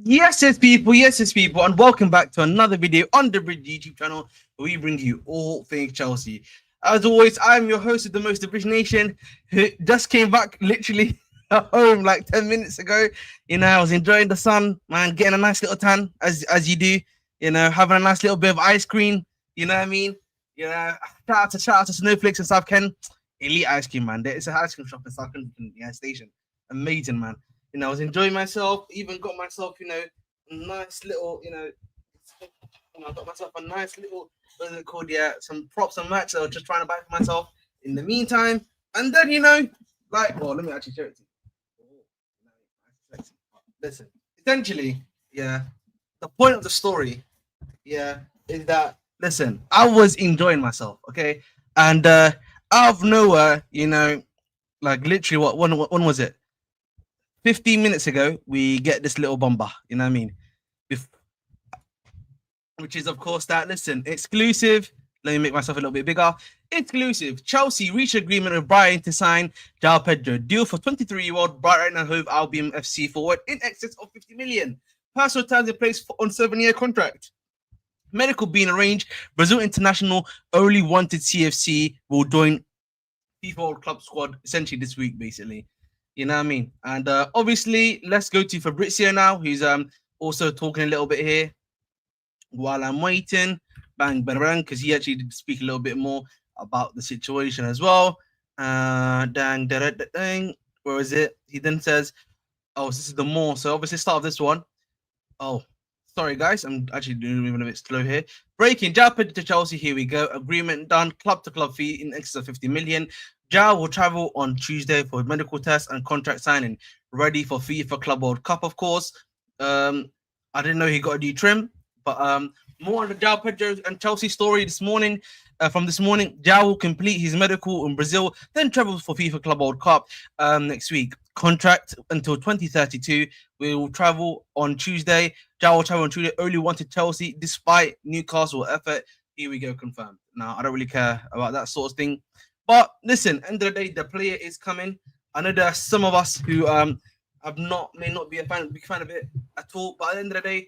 Yes, people, and welcome back to another video on the Bridge YouTube channel where we bring you all things Chelsea. As always, I'm your host of the Most British Nation, who just came back literally home like 10 minutes ago. I was enjoying the sun, man, getting a nice little tan as you do, having a nice little bit of ice cream, you know what I mean? Shout out to Snowflakes in South Ken. Elite ice cream, man. It's an ice cream shop in South Ken station. Amazing, man. I was enjoying myself, even got myself, a nice little, I got myself a nice little, what is it called? Yeah, some props and merch that I was just trying to buy for myself in the meantime. And then, well, let me actually show it to you. Listen, essentially, yeah, the point of the story, yeah, is that, listen, I was enjoying myself, okay? And out of nowhere, like literally, when was it? 15 minutes ago, we get this little bomber, you know what I mean? Which is, of course, that, listen, exclusive. Let me make myself a little bit bigger. Exclusive. Chelsea reached agreement with Brighton to sign Joao Pedro. Deal for 23-year-old Brighton and Hove Albion FC forward in excess of 50 million. Personal terms in place on 7-year contract. Medical being arranged. Brazil international only wanted CFC will join FIFA World Club squad essentially this week, basically. You know what I mean? And obviously, let's go to Fabrizio now, who's also talking a little bit here while I'm waiting. Bang, bang, bang, because he actually did speak a little bit more about the situation as well. Dang, dang, dang, dang. Where is it? He then says, oh, this is the more. So obviously start of this one. Oh, sorry, guys. I'm actually doing even a bit slow here. Breaking. Joao Pedro to Chelsea. Here we go. Agreement done. Club to club fee in excess of 50 million. Joao will travel on Tuesday for medical test and contract signing. Ready for FIFA Club World Cup, of course. I didn't know he got a new trim, but more on the Joao Pedro and Chelsea story this morning. From this morning, Joao will complete his medical in Brazil, then travels for FIFA Club World Cup next week. Contract until 2032. We will travel on Tuesday. Joao will travel on Tuesday. Only wanted Chelsea despite Newcastle effort. Here we go, confirmed. Now, I don't really care about that sort of thing. But listen, end of the day, the player is coming. I know there are some of us who may not be a big fan of it at all. But at the end of the day,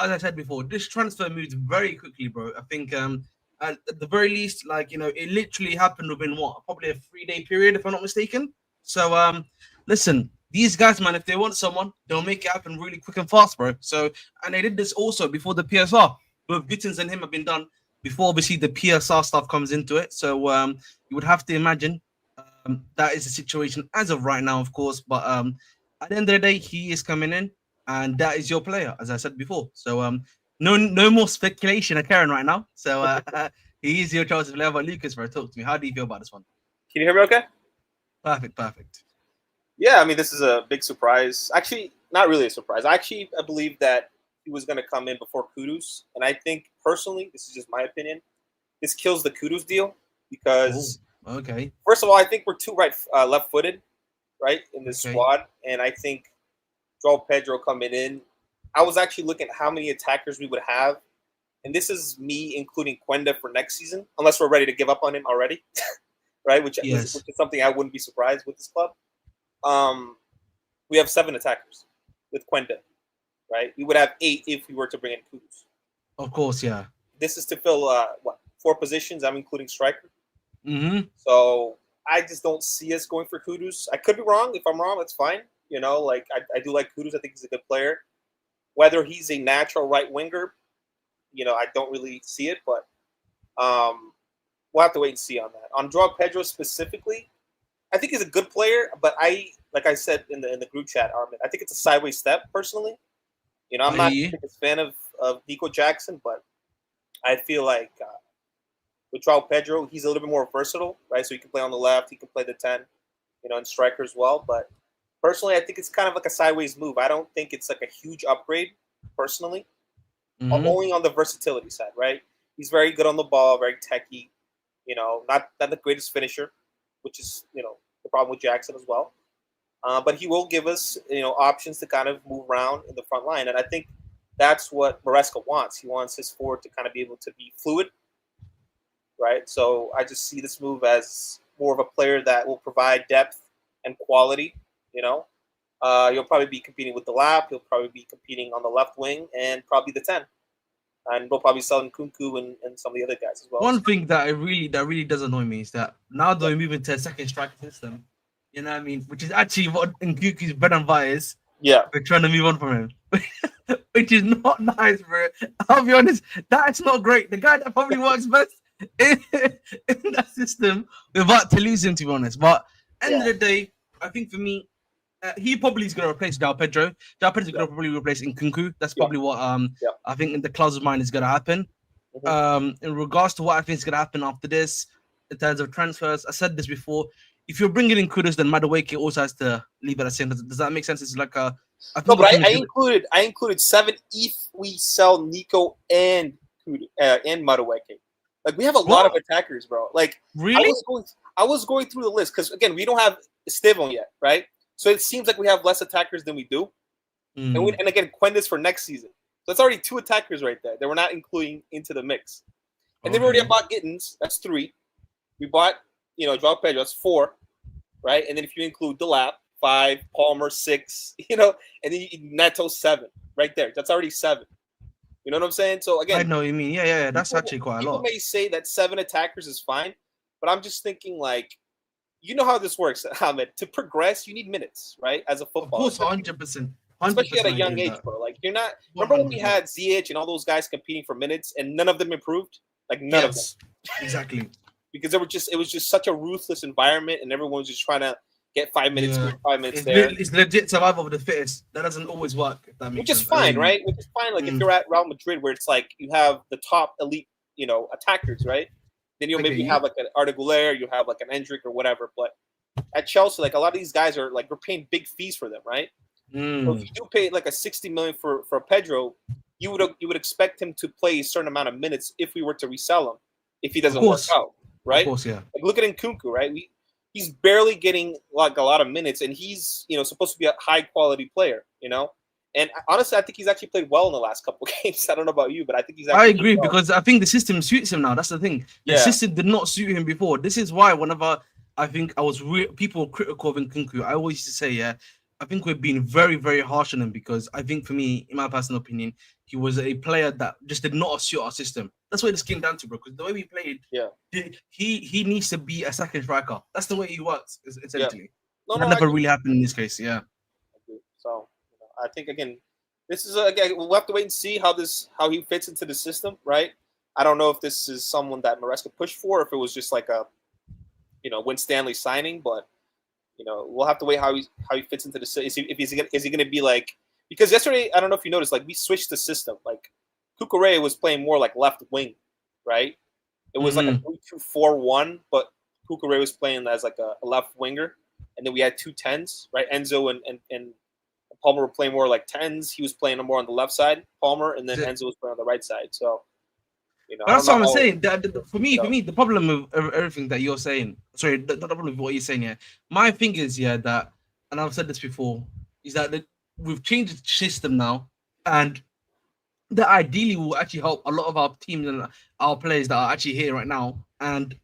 as I said before, this transfer moves very quickly, bro. I think at the very least, like it literally happened within what, probably a 3-day period, if I'm not mistaken. So listen, these guys, man, if they want someone, they'll make it happen really quick and fast, bro. So and they did this also before the PSR. Both Gittens and him have been done before obviously the PSR stuff comes into it. So you would have to imagine that is the situation as of right now, of course. But at the end of the day, he is coming in, and that is your player, as I said before. So no more speculation occurring right now. So he is your choice of player. But Lucas, bro, talk to me. How do you feel about this one? Can you hear me okay? Perfect. Yeah, I mean, this is a big surprise. Actually, not really a surprise. I believe that he was going to come in before Kudus. And I think, personally, this is just my opinion, this kills the Kudus deal because, okay. First of all, I think we're too left-footed, right, in this squad. And I think Joao Pedro coming in, I was actually looking at how many attackers we would have. And this is me including Quenda for next season, unless we're ready to give up on him already, right, which is something I wouldn't be surprised with this club. We have 7 attackers with Quenda, right? We would have 8 if we were to bring in Kudus. Of course, yeah. This is to fill 4 positions. I'm including striker. Mm-hmm. So I just don't see us going for Kudus. I could be wrong. If I'm wrong, that's fine. I do like Kudus. I think he's a good player. Whether he's a natural right winger, I don't really see it, but we'll have to wait and see on that. On Joao Pedro specifically, I think he's a good player, but like I said in the group chat, Armin, I think it's a sideways step personally. I'm not the biggest fan of Nico Jackson, but I feel like with Joao Pedro, he's a little bit more versatile, right? So he can play on the left, he can play the 10, and striker as well. But personally, I think it's kind of like a sideways move. I don't think it's like a huge upgrade, personally. Only on the versatility side, right? He's very good on the ball, very techy, not the greatest finisher, which is, the problem with Jackson as well. But he will give us, options to kind of move around in the front line. And I think that's what Maresca wants. He wants his forward to kind of be able to be fluid, right? So I just see this move as more of a player that will provide depth and quality, He'll probably be competing with the lap. He'll probably be competing on the left wing and probably the 10. And we'll probably sell Nkunku and some of the other guys as well. One thing that really does annoy me is that now that we're moving to a second striker system, you know what I mean, which is actually what Nkunku's bread and butter is. Yeah. We're trying to move on from him. Which is not nice, bro. I'll be honest, that's not great. The guy that probably works best in that system, we're about to lose him, to be honest. But end of the day, I think for me, he probably is going to replace Joao Pedro. Joao Pedro is going to probably replace Nkunku. That's probably what I think in the club's mind is going to happen. In regards to what I think is going to happen after this, in terms of transfers, I said this before. If you're bringing in Kudus, then Madueke also has to leave at the same. Does that make sense? It's like a. I included 7 if we sell Nico and Madueke. Like we have a lot of attackers, bro. Like really, I was going through the list because again we don't have Esteban yet, right? So it seems like we have less attackers than we do. And again, Quenda's for next season. So it's already 2 attackers right there that we're not including into the mix. And then we already bought Gittens. That's 3. We bought, Joao Pedro. That's 4, right? And then if you include Delap, 5, Palmer, 6, and then Neto, 7 right there. That's already 7. You know what I'm saying? So again, I know what you mean. Yeah. That's actually quite a lot. People may say that 7 attackers is fine, but I'm just thinking like, you know how this works, Ahmed. To progress, you need minutes, right? As a footballer. Of course, 100%. Especially at a young age, bro. Like you're not. Remember when we had Ziyech and all those guys competing for minutes, and none of them improved? Like none of them. Exactly. Because it was just such a ruthless environment, and everyone was just trying to get 5 minutes, 5 minutes there. It's legit survival of the fittest. That doesn't always work. If that makes Which is fine, right? Which is fine. Like if you're at Real Madrid, where it's like you have the top elite, attackers, right? Then you'll maybe have like an Arda Güler, you have like an Endrick or whatever. But at Chelsea, like a lot of these guys are like we're paying big fees for them, right? So if you do pay like a 60 million for Pedro, you would expect him to play a certain amount of minutes if we were to resell him if he doesn't work out, right? Of course, yeah. Like look at Nkunku, right? He's barely getting like a lot of minutes, and he's supposed to be a high quality player, And honestly, I think he's actually played well in the last couple of games. I don't know about you, but I think he's. I agree because I think the system suits him now. That's the thing. The system did not suit him before. This is why whenever I think people were critical of Nkunku, I always used to say, I think we're being very, very harsh on him because I think for me, in my personal opinion, he was a player that just did not suit our system. That's what this came down to, bro. Because the way we played, Yeah. he needs to be a second striker. That's the way he works, Yeah. essentially. No, That I never agree. really happened in this case. Yeah. So I think again, this is again we'll have to wait and see how he fits into the system, right? I don't know if this is someone that Maresca pushed for, if it was just like a Win Stanley signing, but we'll have to wait how he fits into the system. Is he gonna be like, because yesterday I don't know if you noticed, like we switched the system. Like Kukure was playing more like left wing, right? It was like a 3-2-4-1, but Kukure was playing as like a left winger, and then we had 2 10s, right? Enzo and Palmer were playing more like 10s. He was playing more on the left side, Palmer, and then Enzo was playing on the right side. So, I don't That's know what I'm how. saying. For me, the problem with everything that you're saying, sorry, the problem with what you're saying here, my thing is, that, and I've said this before, is that we've changed the system now, and that ideally will actually help a lot of our teams and our players that are actually here right now. And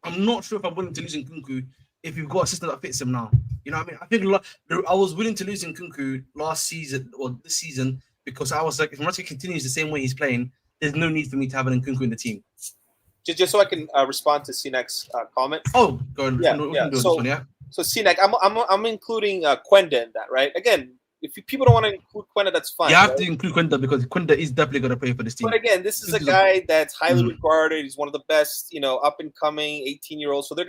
I'm not sure if I'm willing to lose Nkunku if you've got a system that fits him now. You know what I mean? I think I was willing to lose Nkunku last season or this season because I was like, if Maresca continues the same way he's playing, there's no need for me to have an Nkunku in the team. Just so I can respond to Sinek's comment. Oh, go on. Yeah, We yeah. can do this one, yeah. So Sinek, I'm including Quenda in that, right? Again, if people don't want to include Quenda, that's fine. You have right? to include Quenda because Quenda is definitely going to play for this team. But again, this is a guy that's highly regarded. He's one of the best, up and coming 18-year-olds. So they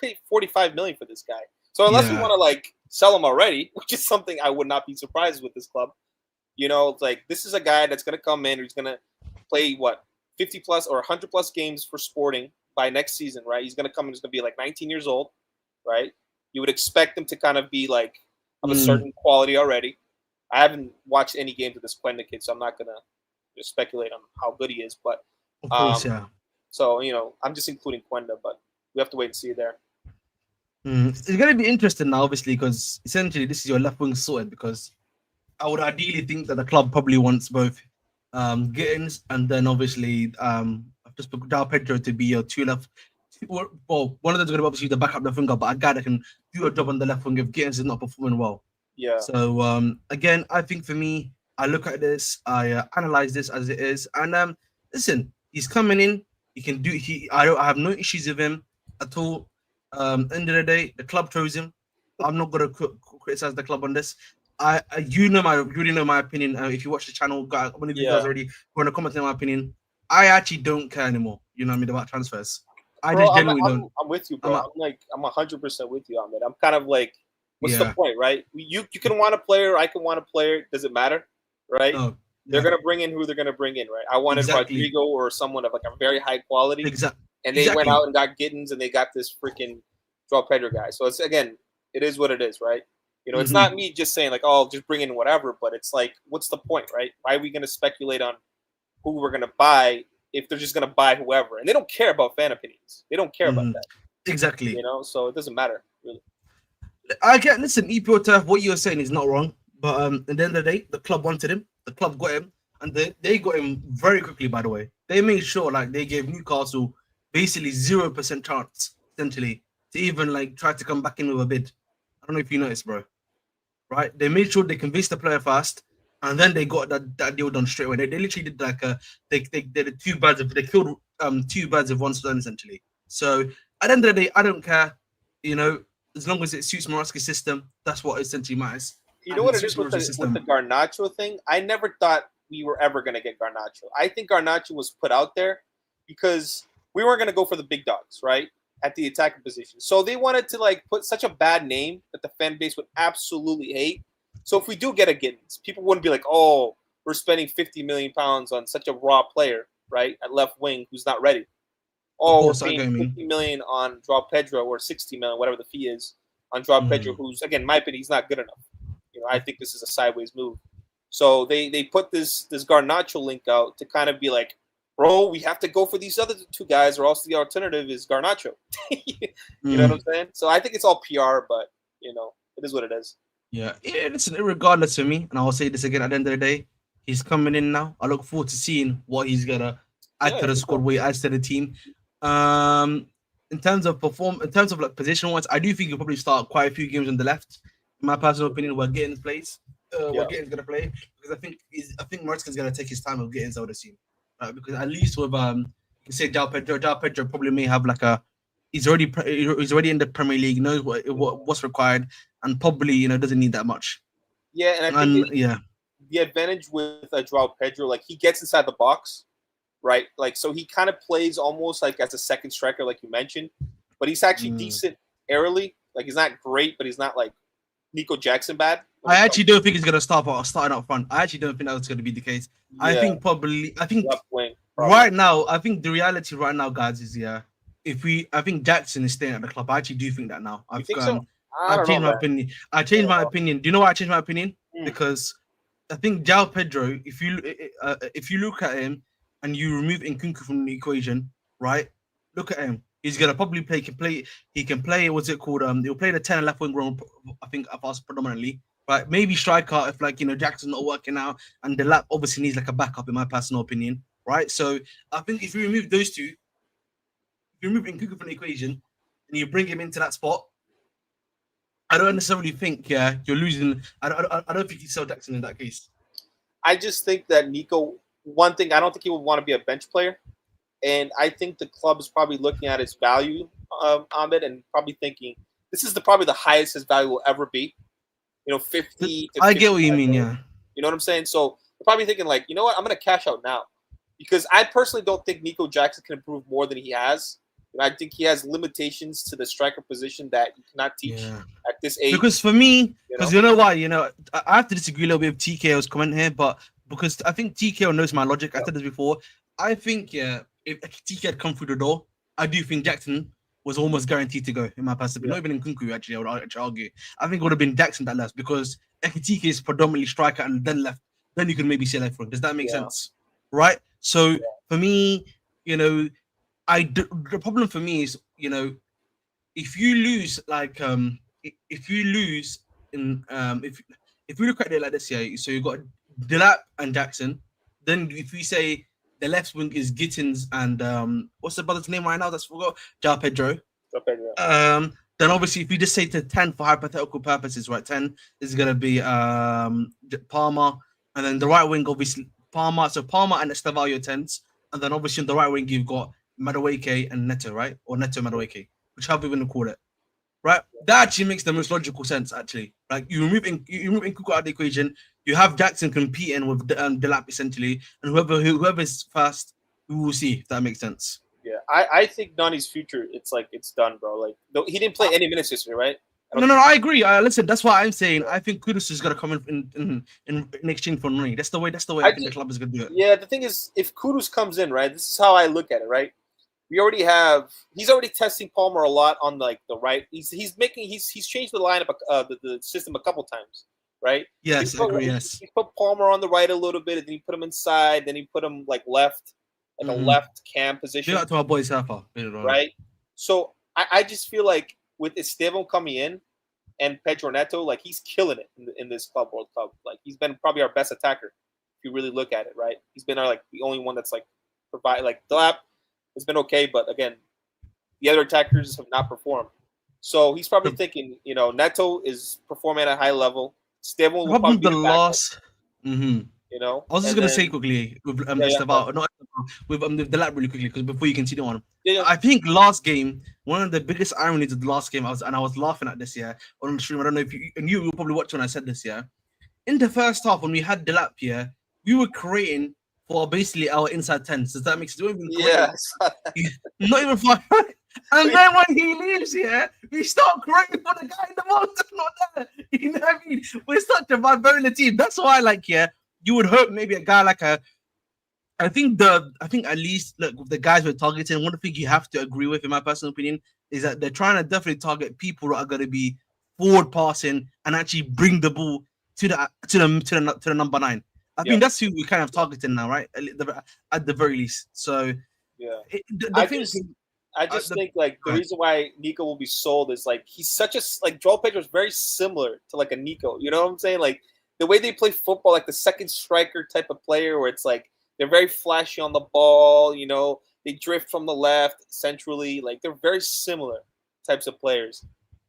paid $45 million for this guy. So unless you want to like sell him already, which is something I would not be surprised with this club, it's like this is a guy that's going to come in. He's going to play 50 plus or 100 plus games for Sporting by next season, right? He's going to come in. He's going to be like 19 years old, right? You would expect him to kind of be like of a certain quality already. I haven't watched any games of this Quenda kid, so I'm not going to speculate on how good he is. But of course, yeah. So I'm just including Quenda, but we have to wait and see there. It's going to be interesting now, obviously, because essentially this is your left wing sorted. Because I would ideally think that the club probably wants both Gittens and then obviously just Joao Pedro to be your two left. Well, one of them's going to obviously the backup left winger, but a guy that can do a job on the left wing if Gittens is not performing well. Yeah. So again, I think for me, I look at this, I analyze this as it is, and listen, he's coming in. He can do. I have no issues with him at all. End of the day, the club chose him. I'm not gonna criticize the club on this. You already know my opinion. If you watch the channel, one of you guys already want to comment on my opinion. I actually don't care anymore. You know what I mean about transfers. I just genuinely don't. I'm with you, bro. I'm 100% with you on that. I'm kind of like, what's the point, right? You can want a player, I can want a player. Does it matter, right? They're gonna bring in who they're gonna bring in, right? I wanted Rodrigo or someone of like a very high quality, and they went out and got Gittens, and they got this freaking Joao Pedro guy. So it's it is what it is, right? It's not me just saying like, oh, just bring in whatever, but it's like, what's the point, right? Why are we gonna speculate on who we're gonna buy if they're just gonna buy whoever? And they don't care about fan opinions. They don't care about that. Exactly. So it doesn't matter really. Listen, EPO Turf, what you're saying is not wrong, but at the end of the day, the club wanted him, the club got him, and they got him very quickly. By the way, they made sure like they gave Newcastle basically 0% chance, essentially, to even like try to come back in with a bid. I don't know if you noticed, bro. Right? They made sure they convinced the player fast, and then they got that deal done straight away. They literally did like they did they killed 2 birds with one stone essentially. So at the end of the day, I don't care, as long as it suits Maresca's system, that's what essentially matters. You know what it is with the Garnacho thing? I never thought we were ever going to get Garnacho. I think Garnacho was put out there because we weren't going to go for the big dogs, right? At the attacking position. So they wanted to like put such a bad name that the fan base would absolutely hate. So if we do get a Gittens, people wouldn't be like, oh, we're spending 50 million pounds on such a raw player, right? At left wing who's not ready. Oh, we're paying 50 million on Joao Pedro or 60 million, whatever the fee is, on Joao Pedro, who's, again, in my opinion, he's not good enough. I think this is a sideways move. So they put this Garnacho link out to kind of be like, bro, we have to go for these other 2 guys, or else the alternative is Garnacho. You know what I'm saying? So I think it's all PR, but it is what it is. Yeah, listen, regardless of me, and I'll say this again at the end of the day, he's coming in now. I look forward to seeing what he's gonna add to the squad, what he adds to the team. In terms of like position wise, I do think he'll probably start quite a few games on the left. my personal opinion, where Gittens plays, Yeah. what Gittens gonna play, because I think Mariska's gonna take his time with Gittens, I would assume, because at least with you say Joao Pedro probably may have like a, he's already in the Premier League, knows what's required, and probably doesn't need that much, Yeah, and I think and yeah, the advantage with Joao Pedro, like he gets inside the box, right? Like so he kind of plays almost like as a second striker, like you mentioned, but he's actually mm. decent aerially. Like he's not great, but he's not like Nico Jackson bad. I actually don't think he's gonna starting up front. I actually don't think that's gonna be the case. Yeah, I think left wing probably. right now, I think the reality right now, guys, is I think Jackson is staying at the club. I actually do think that now. You think so? I I've don't know, changed my man. opinion. I changed my opinion. Do you know why I changed my opinion? Mm. Because I think Joao Pedro, if you look at him and you remove Nkunku from the equation, right? Look at him. He's gonna probably play. He can play. What's it called? He'll play the 10 and left wing role. I think of us predominantly. Right? Maybe striker if Jackson's not working out, and the lap obviously needs like a backup in my personal opinion. Right? So I think if you remove those two, if you remove Nkunku from the equation and you bring him into that spot, I don't necessarily think you're losing. I don't think you sell Jackson in that case. I just think that Nico. One thing, I don't think he would want to be a bench player, and I think the club is probably looking at his value on it and probably thinking this is probably the highest his value will ever be. 50 to I get what you 55 mean, million. yeah. You know what I'm saying? So they're probably thinking like, you know what, I'm going to cash out now, because I personally don't think Nico Jackson can improve more than he has. I think he has limitations to the striker position that you cannot teach at this age. Because for me, because you know? why, I have to disagree a little bit with TKO's comment here, but because I think TKO knows my logic. I said this before. I think if TKO had come through the door, I do think Jackson was almost guaranteed to go in my perspective. Not even in Kunku, actually, I would actually argue. I think it would have been Jackson that left because Ekitike is predominantly striker and then left. Then you can maybe say left for him. Does that make sense? Right? So for me, the problem for me is, if you lose if you lose in if we look at it like this, so you got Delap and Jackson, then if we say the left wing is Gittens and what's the brother's name right now? That's forgot. Joao Pedro. Then obviously if we just say to 10 for hypothetical purposes, right? 10 is gonna be Palmer, and then the right wing obviously Palmer. So Palmer and Estavallo 10s, and then obviously on the right wing you've got Madueke and Neto, right? Or Neto Madueke, whichever you want to call it, right? That actually makes the most logical sense, actually. Like you remove Nkunku out of the equation, you have Jackson competing with Delap essentially, and whoever's first, we will see if that makes sense. Yeah, I think Nani's future, it's done, bro. Like he didn't play any minutes yesterday, right? No, I agree. Listen, that's why I'm saying I think Kudus is gonna come in exchange for Nani. That's the way I think the club is gonna do it. Yeah, the thing is, if Kudus comes in, right, this is how I look at it, right? He's already testing Palmer a lot on the right. He's changed the lineup, the system a couple times, right? Yes, I agree. Yes, he put Palmer on the right a little bit, and then he put him inside, then he put him like left, like a left cam position. Shout out to our boy Safa, right? So I just feel like with Esteban coming in and Pedro Neto, like he's killing it in this World Cup. Like he's been probably our best attacker if you really look at it, right? He's been the only one that's provide Delap has been okay, but again, the other attackers have not performed. So he's probably thinking, Neto is performing at a high level. Esteban will probably be the last. I was just gonna say quickly with with the lap really quickly because before you continue on, I think last game, one of the biggest ironies of the last game, I was laughing at this on the stream. I don't know if you probably watched when I said this in the first half when we had the lap we were creating for basically our inside 10s. Does that make sense? Not even far. And then when he leaves we start creating for the guy in the box that's not there. You know what I mean? We're such a barbarian team. That's why you would hope maybe a guy I think at least look with the guys we're targeting, one thing you have to agree with, in my personal opinion, is that they're trying to definitely target people that are going to be forward passing and actually bring the ball to the number 9. I think that's who we're kind of targeting now, right? At the very least. So I just think the reason why Nico will be sold is he's such a Joao Pedro is very similar to a Nico. You know what I'm saying? Like the way they play football, like the second striker type of player, where it's they're very flashy on the ball. They drift from the left centrally. They're very similar types of players.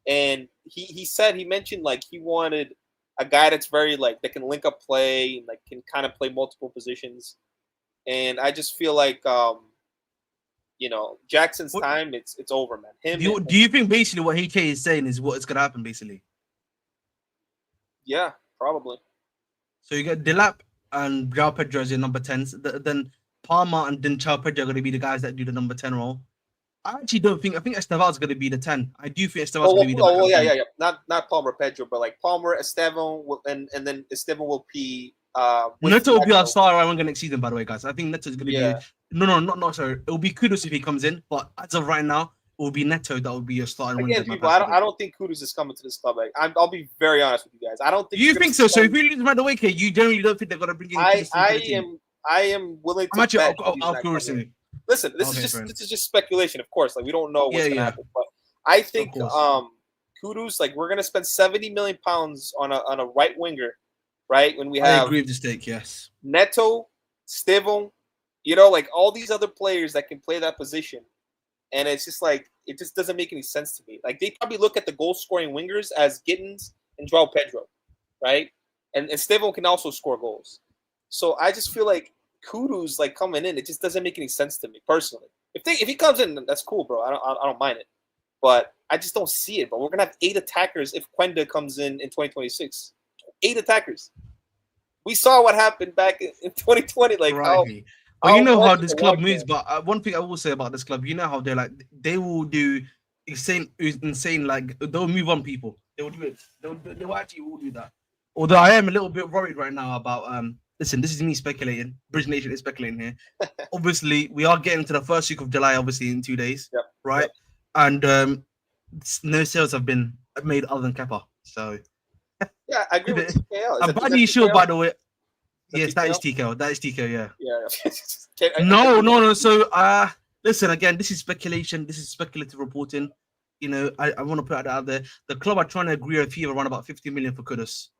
and he mentioned like he wanted a guy that's very like that can link up play and like can kind of play multiple positions. And I just feel like Jackson's What time it's over, man. Him and do you think basically what HK is saying is what is gonna happen basically? yeah, probably. So you get Delap and Joao Pedro as your number 10s. Then Palmer and then Joao Pedro are going to be the guys that do the number 10 role. I actually don't think. I think Esteval's going to be the 10. I do think Esteval's going to be the backup 10. Yeah. Not Palmer Pedro, but like Palmer, Estevan, and then Estevan will be. Neto will be our star around next season, by the way, guys. I think Neto's going to Yeah. be. No, not sorry. It will be Kudus if he comes in, but as of right now, it will be Neto that will be your star. Again, people, I don't think Kudus is coming to this club. Like, I'll be very honest with you guys. I don't think. You think so? So if we lose by the way, you generally don't think they're going to bring in. I am willing to. I'm actually Listen, this is just speculation, of course. Like we don't know what's gonna happen, but I think Kudus, like we're gonna spend 70 million pounds on a right winger, right? When we have I agree with the stake, yes. Neto, Steven, like all these other players that can play that position. And it's just like it just doesn't make any sense to me. Like they probably look at the goal scoring wingers as Gittens and Joao Pedro, right? And Steven can also score goals. So I just feel like Kudus like coming in, it just doesn't make any sense to me personally. If he comes in, that's cool, bro. I don't mind it, but I just don't see it. But we're gonna have 8 attackers if Quenda comes in 2026. 8 attackers. We saw what happened back in 2020. Like right. Well, you know how this club moves, but one thing I will say about this club, you know how they will do insane, like they'll move on people. They will do it. They will actually will do that. Although I am a little bit worried right now about listen, this is me speculating. Bridge Nation is speculating here. Obviously, we are getting to the first week of July, obviously in 2 days, right? Yep. And no sales have been made other than Kepa. So yeah, I agree with TKL. I'm pretty sure, by the way. Yes, that is TKO. That is TKO, yeah. Yeah. No. So, listen, again, this is speculation. This is speculative reporting. I want to put it out there. The club are trying to agree a fee of around about 50 million for Kudus.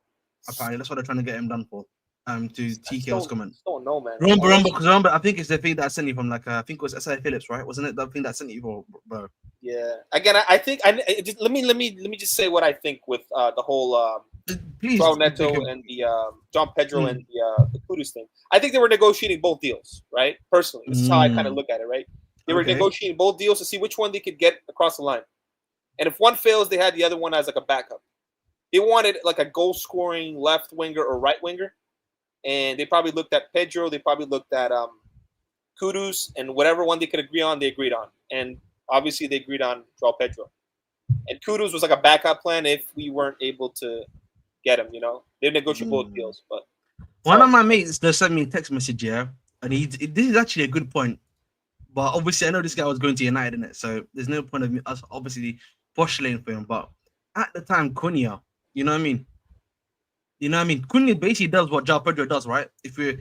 Apparently, that's what they're trying to get him done for. To TKO's comment. Don't know, man. Remember, I think it's the thing that I sent you from, like, I think it was S.I. Phillips, right? Wasn't it the thing that I sent you for, bro? Yeah. Again, I think let me just say what I think with the whole Joao Neto and the Joao Pedro and the Kudus thing. I think they were negotiating both deals, right? Personally, this is how I kind of look at it, right? They were negotiating both deals to see which one they could get across the line, and if one fails, they had the other one as like a backup. They wanted like a goal-scoring left winger or right winger, and they probably looked at Pedro. They probably looked at Kudus, and whatever one they could agree on, they agreed on, and obviously they agreed on Joao Pedro. And Kudus was like a backup plan if we weren't able to get him, they negotiate both deals. But one of my mates just sent me a text message, and this is actually a good point. But obviously, I know this guy was going to United, in it, so there's no point of us obviously postulating for him. But at the time, Cunha, you know what I mean? Cunha basically does what Joao Pedro does, right? If we're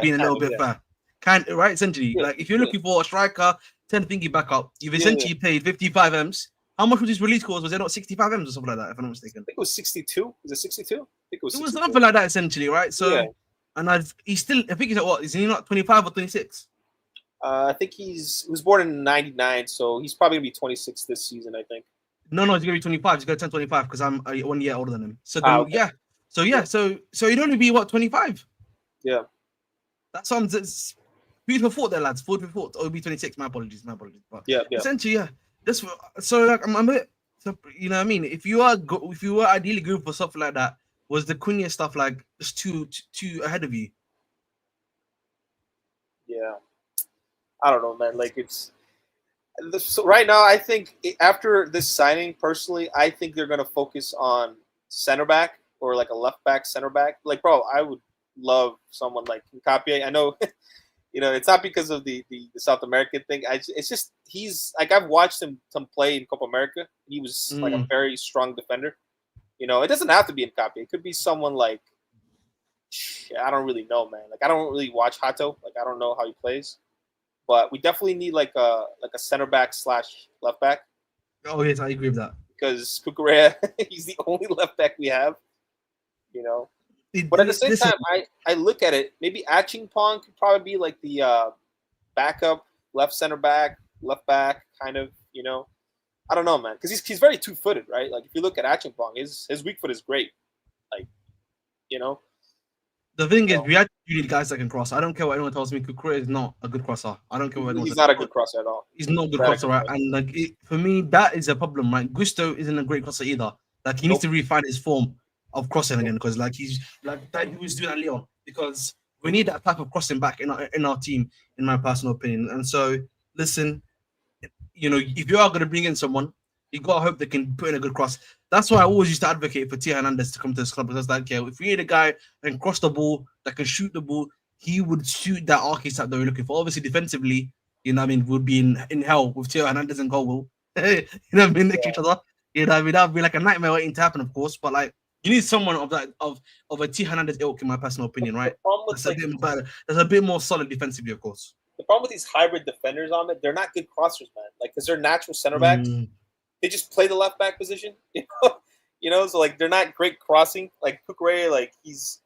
being a little bit fair, right? Essentially, like if you're looking for a striker, 10 thingy back up, you've essentially paid 55 M's. How much was his release cost? Was it not 65 M's or something like that, if I'm not mistaken? I think it was 62. Was it 62? I think it was 62. It was something like that, essentially, right? So, and he's still, I think he's at what? Is he not 25 or 26? I think he was born in 99, so he's probably going to be 26 this season, I think. No, he's going to be 25. He's going to turn 25 because I'm 1 year older than him. So, So he'd only be, what, 25? Yeah. That's something that's food for thought there, lads. Food for thought. Oh, it'll be 26. My apologies. But essentially, so like I'm a bit, you know what I mean? If you were ideally good for something like that, was the Cunha stuff like just too ahead of you? Yeah, I don't know, man. Like so right now, I think after this signing, personally, I think they're gonna focus on center back or like a left back, center back. Like, bro, I would love someone like Nkapie. I know. It's not because of the South American thing. It's just he's like I've watched him play in Copa America. He was like a very strong defender. It doesn't have to be Nkapie. It could be someone like I don't really know, man. Like I don't really watch Hato. Like I don't know how he plays, but we definitely need like a center back / left back. Oh yes, I agree with that. Because Cucurella, he's the only left back we have. But at the same time, I look at it, maybe Achingpong could probably be like the backup left center back, left back, kind of, I don't know, man, because he's very two-footed, right? Like if you look at Action Pong, his weak foot is great. Like, you know. The thing is, So, we actually need guys that can cross. I don't care what anyone tells me. Kukure is not a good crosser. I don't care what anyone he's says. not a good crosser at all. He's not a good Not a crosser, good right? crosser. And like for me, that is a problem, right? Gusto isn't a great crosser either. Like he needs Nope. to refine his form of crossing again because like he's like that he was doing at Leon because we need that type of crossing back in our team, in my personal opinion. And so, listen, you know, if you are going to bring in someone, you got to hope they can put in a good cross. That's why I always used to advocate for Tia Hernandez to come to this club because, like, yeah, if we need a guy that can cross the ball, that can shoot the ball, he would suit that archetype that we're looking for. Obviously, defensively, you know what I mean, would be in hell with Tia Hernandez and goal. You know what I mean, next to each other. You know what I mean? That would be like a nightmare waiting to happen, of course. But like, you need someone of that of a Tia Hernandez ilk, in my personal opinion, right? The problem with That's a bit better. That's a bit more solid defensively, of course. the problem with these hybrid defenders on it, they're not good crossers, man. Like, because they're natural center backs. They just play the left back position, So like they're not great crossing. Like Kukure, like he's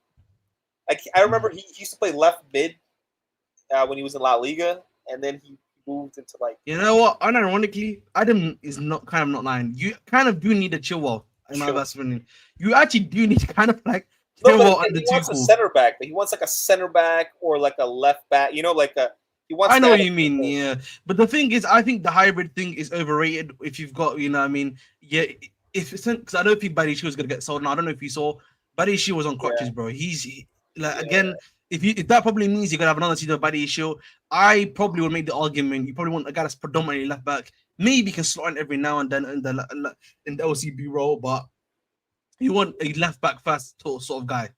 like I remember he used to play left mid when he was in La Liga, and then he moved into like. You know what? Unironically, Adam is not lying. You kind of do need a Chilwell, in my best opinion. You actually do need kind of like Chilwell but and the he wants a Tuchel. center back, but he wants like a center back or like a left back. Like a. He wants. I know what you mean, yeah. But the thing is, I think the hybrid thing is overrated. If you've got, you know, what I mean, yeah. If it's because I don't think Badiashile was gonna get sold. Now I don't know if you saw, Badiashile was on crutches, bro. Again. If that probably means you're gonna have another season of Badiashile, I probably would make the argument. You probably want a guy that's predominantly left back. Maybe can slot in every now and then in the LCB role, but you want a left back first sort of guy.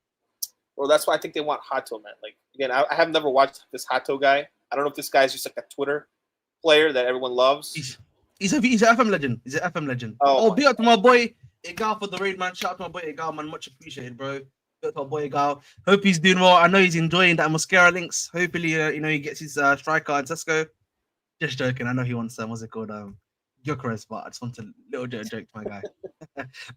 Well, that's why I think they want Hato, man. Like again, I have never watched this Hato guy. I don't know if this guy's just like a Twitter player that everyone loves. He's an FM legend. He's an FM legend. Oh big up to my boy Egal for the raid, man. Shout out to my boy Egal, man. Much appreciated, bro. Big up to my boy Egal. Hope he's doing well. I know he's enjoying that mascara links. Hopefully, he gets his striker and Sesko. Just joking. I know he wants what's it called? Gyökeres, but I just want a little joke to my guy.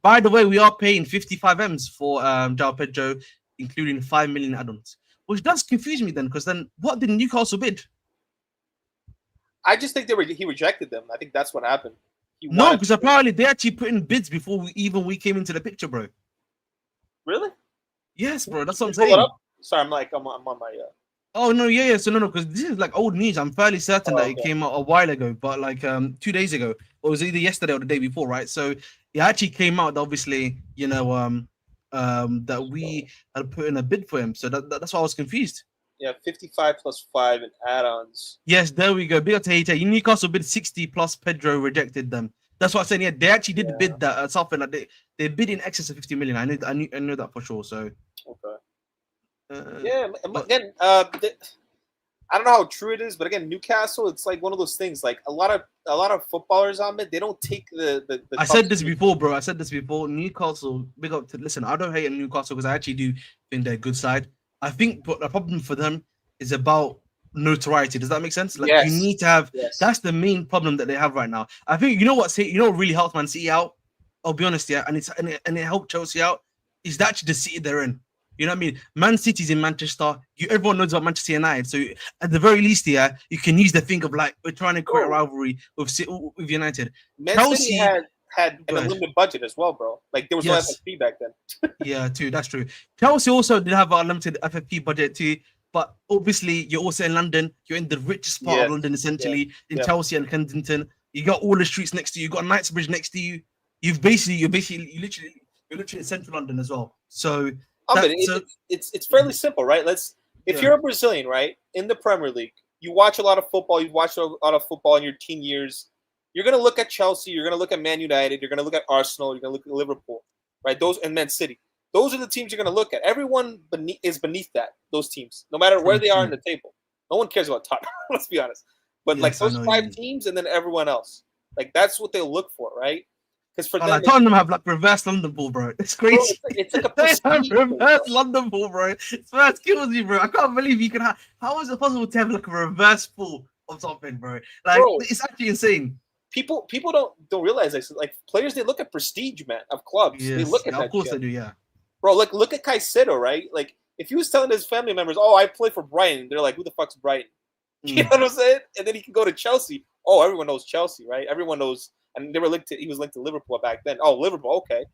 By the way, we are paying 55 M's for Joao Pedro, including 5 million add-ons, which does confuse me then, because then what did Newcastle bid? I just think he rejected them. I think that's what happened. No, because apparently they actually put in bids before we came into the picture, bro. Really? Yes, bro. That's what I'm saying. Sorry, I'm on my. Oh no, yeah. So no, because this is like old news. I'm fairly certain that it came out a while ago, but like 2 days ago, or it was either yesterday or the day before, right? So it actually came out. Obviously, that we had put in a bid for him. So that's why I was confused. Yeah, 55 plus 5 in add-ons. Yes, there we go. Big up to Hater. Newcastle bid 60 plus Pedro rejected them. That's what I'm saying. Yeah, they actually did bid that something like they bid in excess of 50 million. I knew that for sure. So okay. Again, I don't know how true it is, but again, Newcastle, it's like one of those things. Like a lot of footballers on it, they don't take the I said this before, bro. I said this before. Newcastle, big up to listen. I don't hate Newcastle because I actually do think they're a good side. I think but the problem for them is about notoriety. Does that make sense? Like you need to have that's the main problem that they have right now. I think what really helped Man City out. I'll be honest, and it helped Chelsea out is that actually the city they're in. You know what I mean? Man City's in Manchester. Everyone knows about Manchester United. So at the very least, you can use the thing of like we're trying to create a rivalry with United. Man City had an unlimited budget as well, bro. Like there was no FFP back then. Yeah, too. That's true. Chelsea also did have an unlimited FFP budget too. But obviously, you're also in London. You're in the richest part of London, essentially, in Chelsea and Kensington. You got all the streets next to you. You got Knightsbridge next to you. You're literally in central London as well. So it's fairly simple, right? If you're a Brazilian, right, in the Premier League, you watch a lot of football. You've watched a lot of football in your teen years. You're gonna look at Chelsea. You're gonna look at Man United. You're gonna look at Arsenal. You're gonna look at Liverpool, right? Those and Man City. Those are the teams you're gonna look at. Everyone is beneath those teams, no matter where they are in the table. No one cares about Tottenham. Let's be honest. But like those 5 teams, and then everyone else, like that's what they look for, right? Because for them, Tottenham have like reverse London ball, bro. It's crazy. Bro, it's like a reverse London ball, bro. It's first kills you, bro. I can't believe you can have. How is it possible to have like a reverse ball of something, bro? Like it's actually insane. People don't realize this. Like players, they look at prestige, man, of clubs. Yes, they look at that. Of course shit. They do, yeah. Bro, like look at Caicedo, right? Like if he was telling his family members, "Oh, I play for Brighton," they're like, "Who the fuck's Brighton?" You know what I'm saying? And then he can go to Chelsea. Oh, everyone knows Chelsea, right? Everyone knows and they were linked to. He was linked to Liverpool back then. Oh, Liverpool, okay,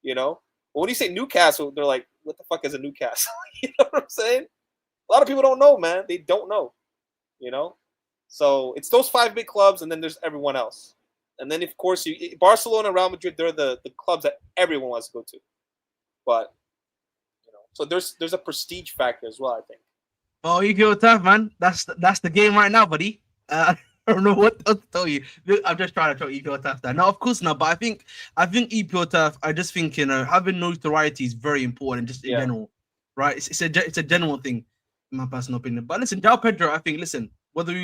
you know. But when you say Newcastle, they're like, what the fuck is a Newcastle? You know what I'm saying? A lot of people don't know, man. They don't know, you know. So it's those 5 big clubs, and then there's everyone else. And then, of course, Barcelona, Real Madrid, they're the clubs that everyone wants to go to. But, you know, so there's a prestige factor as well, I think. Oh, you feel tough, man. That's the game right now, buddy. I don't know what else to tell you. Look, I'm just trying to tell EPL tough there. No, of course not. But I think EPL tough. I just think having notoriety is very important, just in general, right? It's a general thing, in my personal opinion. But listen, Joao Pedro, I think whether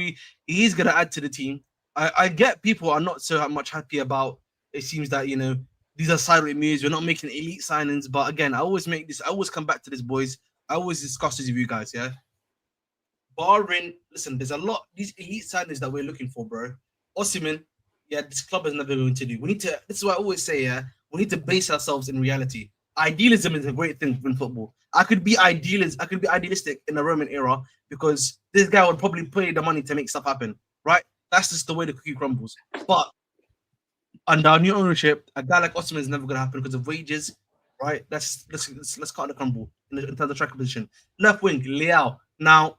he's gonna add to the team. I get people are not so much happy about. It seems that these are sideways moves. We're not making elite signings. But again, I always come back to this, boys. I always discuss this with you guys, yeah. Barring, listen, there's a lot these elite signings that we're looking for, bro. Osimhen, this club is never going to do. We need to. This is what I always say, we need to base ourselves in reality. Idealism is a great thing in football. I could be idealistic in the Roman era because this guy would probably pay the money to make stuff happen, right? That's just the way the cookie crumbles. But under our new ownership, a guy like Osimhen is never going to happen because of wages, right? Let's cut the crumble in terms of striker position. Left wing, Leao. Now,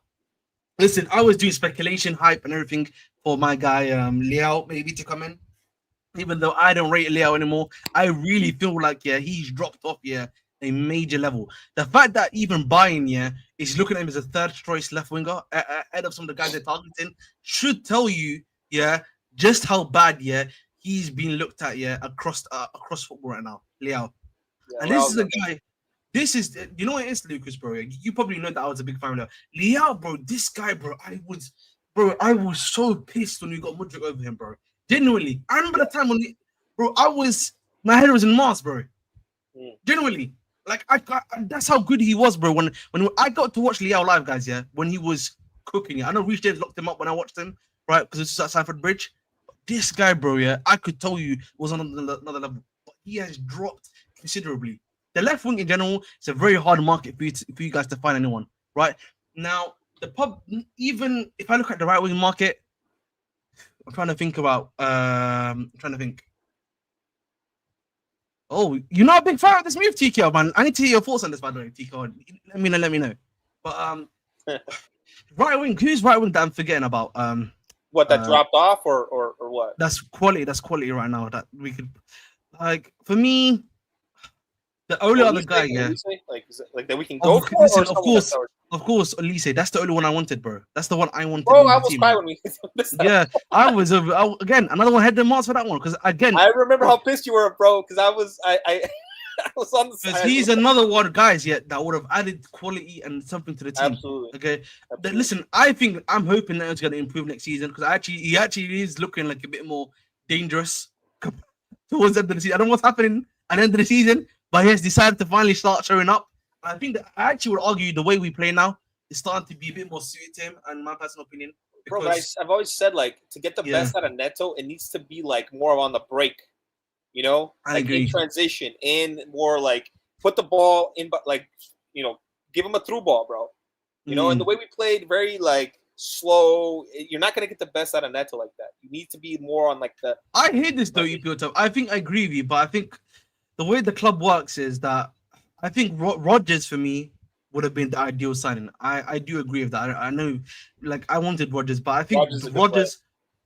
listen, I was doing speculation, hype, and everything for my guy Leao maybe to come in. Even though I don't rate Leao anymore, I really feel like he's dropped off a major level. The fact that even Bayern is looking at him as a third choice left winger ahead of some of the guys they're targeting should tell you just how bad he's being looked at across football right now, Leao. And this is a guy. This is, you know what it is, Lucas, bro. You probably know that I was a big fan of Leao, bro. This guy, bro. I was so pissed when we got Mudryk over him, bro. Genuinely, I remember the time when my head was in Mars, bro. Genuinely, like that's how good he was, bro. When I got to watch Leao live, guys, when he was cooking it. I know Reece James locked him up when I watched him, right? Because this is at Stamford Bridge. This guy, bro, I could tell you was on another level, but he has dropped considerably. The left wing in general, it's a very hard market for you guys to find anyone, right? Now, even if I look at the right wing market, I'm trying to think about. Oh, you're not a big fan of this move, TK, man. I need to hear your thoughts on this, by the way, TK. Let me know. But right wing, who's right wing that I'm forgetting about? What that dropped off or what? That's quality. That's quality right now. That we could for me. The only other guy, like that we can go for. Listen, of course, Elise. That's the only one I wanted, bro. That's the one I wanted. Bro, I was crying when we missed that. Yeah, I was again another one head the marks for that one because again I remember how pissed you were, bro. Because I was was on the side. Because he's another one, guys, that would have added quality and something to the team. Absolutely. Okay. Absolutely. Listen, I'm hoping that it's going to improve next season because he actually is looking like a bit more dangerous towards the end of the season. I don't know what's happening at the end of the season. But he has decided to finally start showing up. I think that I actually would argue the way we play now is starting to be a bit more suited to him, and my personal opinion. Bro, but I've always said to get the best out of Neto, it needs to be more on the break. You know, I agree. In transition, and more put the ball in, but give him a through ball, bro. You know, and the way we played, very slow. You're not gonna get the best out of Neto like that. You need to be more on the. I hate this though, EPO. I think I agree with you, but I think the way the club works is that I think Rodgers for me would have been the ideal signing. I do agree with that. I know, I wanted Rodgers, but I think Rodgers.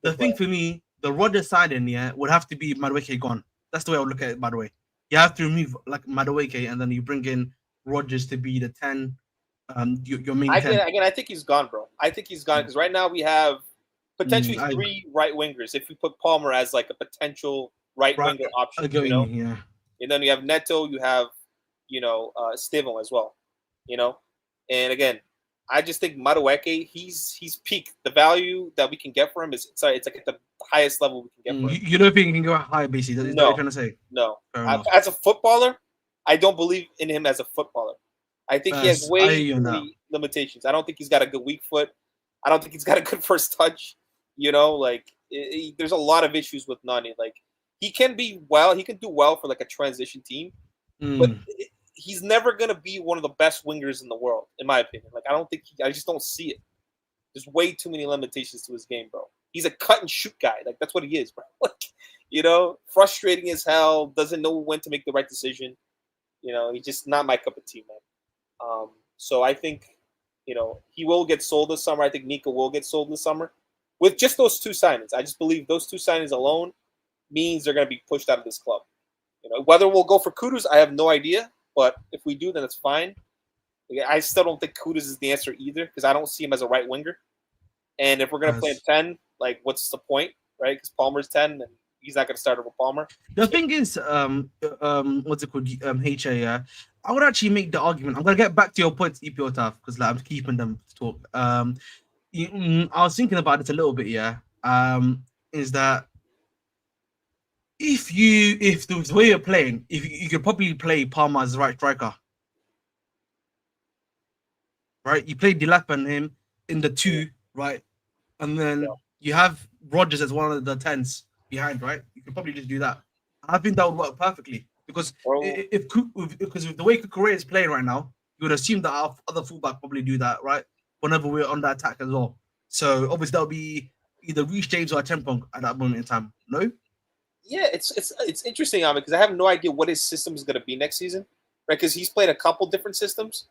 The thing for me, the Rodgers signing, would have to be Madueke gone. That's the way I would look at it. By the way, you have to remove Madueke, and then you bring in Rodgers to be the 10. Your main 10. Again, I think he's gone, bro. I think he's gone because right now we have potentially 3 right wingers. If we put Palmer as a potential right winger option, yeah. And then you have Neto, you have, Steven as well, And again, I just think Madueke, he's peaked. The value that we can get for him it's at the highest level we can get for him. You don't think he can go high, basically? That's what you're trying to say? No. As a footballer, I don't believe in him as a footballer. I think he has way too many limitations. I don't think he's got a good weak foot. I don't think he's got a good first touch. There's a lot of issues with Nani. He can do well for a transition team, but he's never gonna be one of the best wingers in the world, in my opinion. I just don't see it. There's way too many limitations to his game, bro. He's a cut and shoot guy. That's what he is, bro. You know, frustrating as hell. Doesn't know when to make the right decision. You know, he's just not my cup of tea, man. So I think, you know, he will get sold this summer. I think Nico will get sold this summer with just those two signings. I just believe those two signings alone means they're going to be pushed out of this club. You know, whether we'll go for Kudus, I have no idea. But if we do, then it's fine. I still don't think Kudus is the answer either because I don't see him as a right winger. And if we're going to play him 10, like, what's the point, right? Because Palmer's 10 and he's not going to start over Palmer. The thing is, what's it called? HA, yeah. I would actually make the argument. I'm gonna get back to your points, EPOTAF, because like, I'm keeping them to talk. I was thinking about it a little bit, yeah. Is that if the way you're playing, if you could probably play Palmer as the right striker, right? You play Delap and him in the 2, right? And then you have Rogers as one of the 10s behind, right? You could probably just do that. I think that would work perfectly because because with the way Kukurea is playing right now, you would assume that our other fullback probably do that, right? Whenever we're on that attack as well. So obviously that would be either Reece James or Tempong at that moment in time. No? Yeah, it's interesting, because I have no idea what his system is going to be next season, right? Because he's played a couple different systems.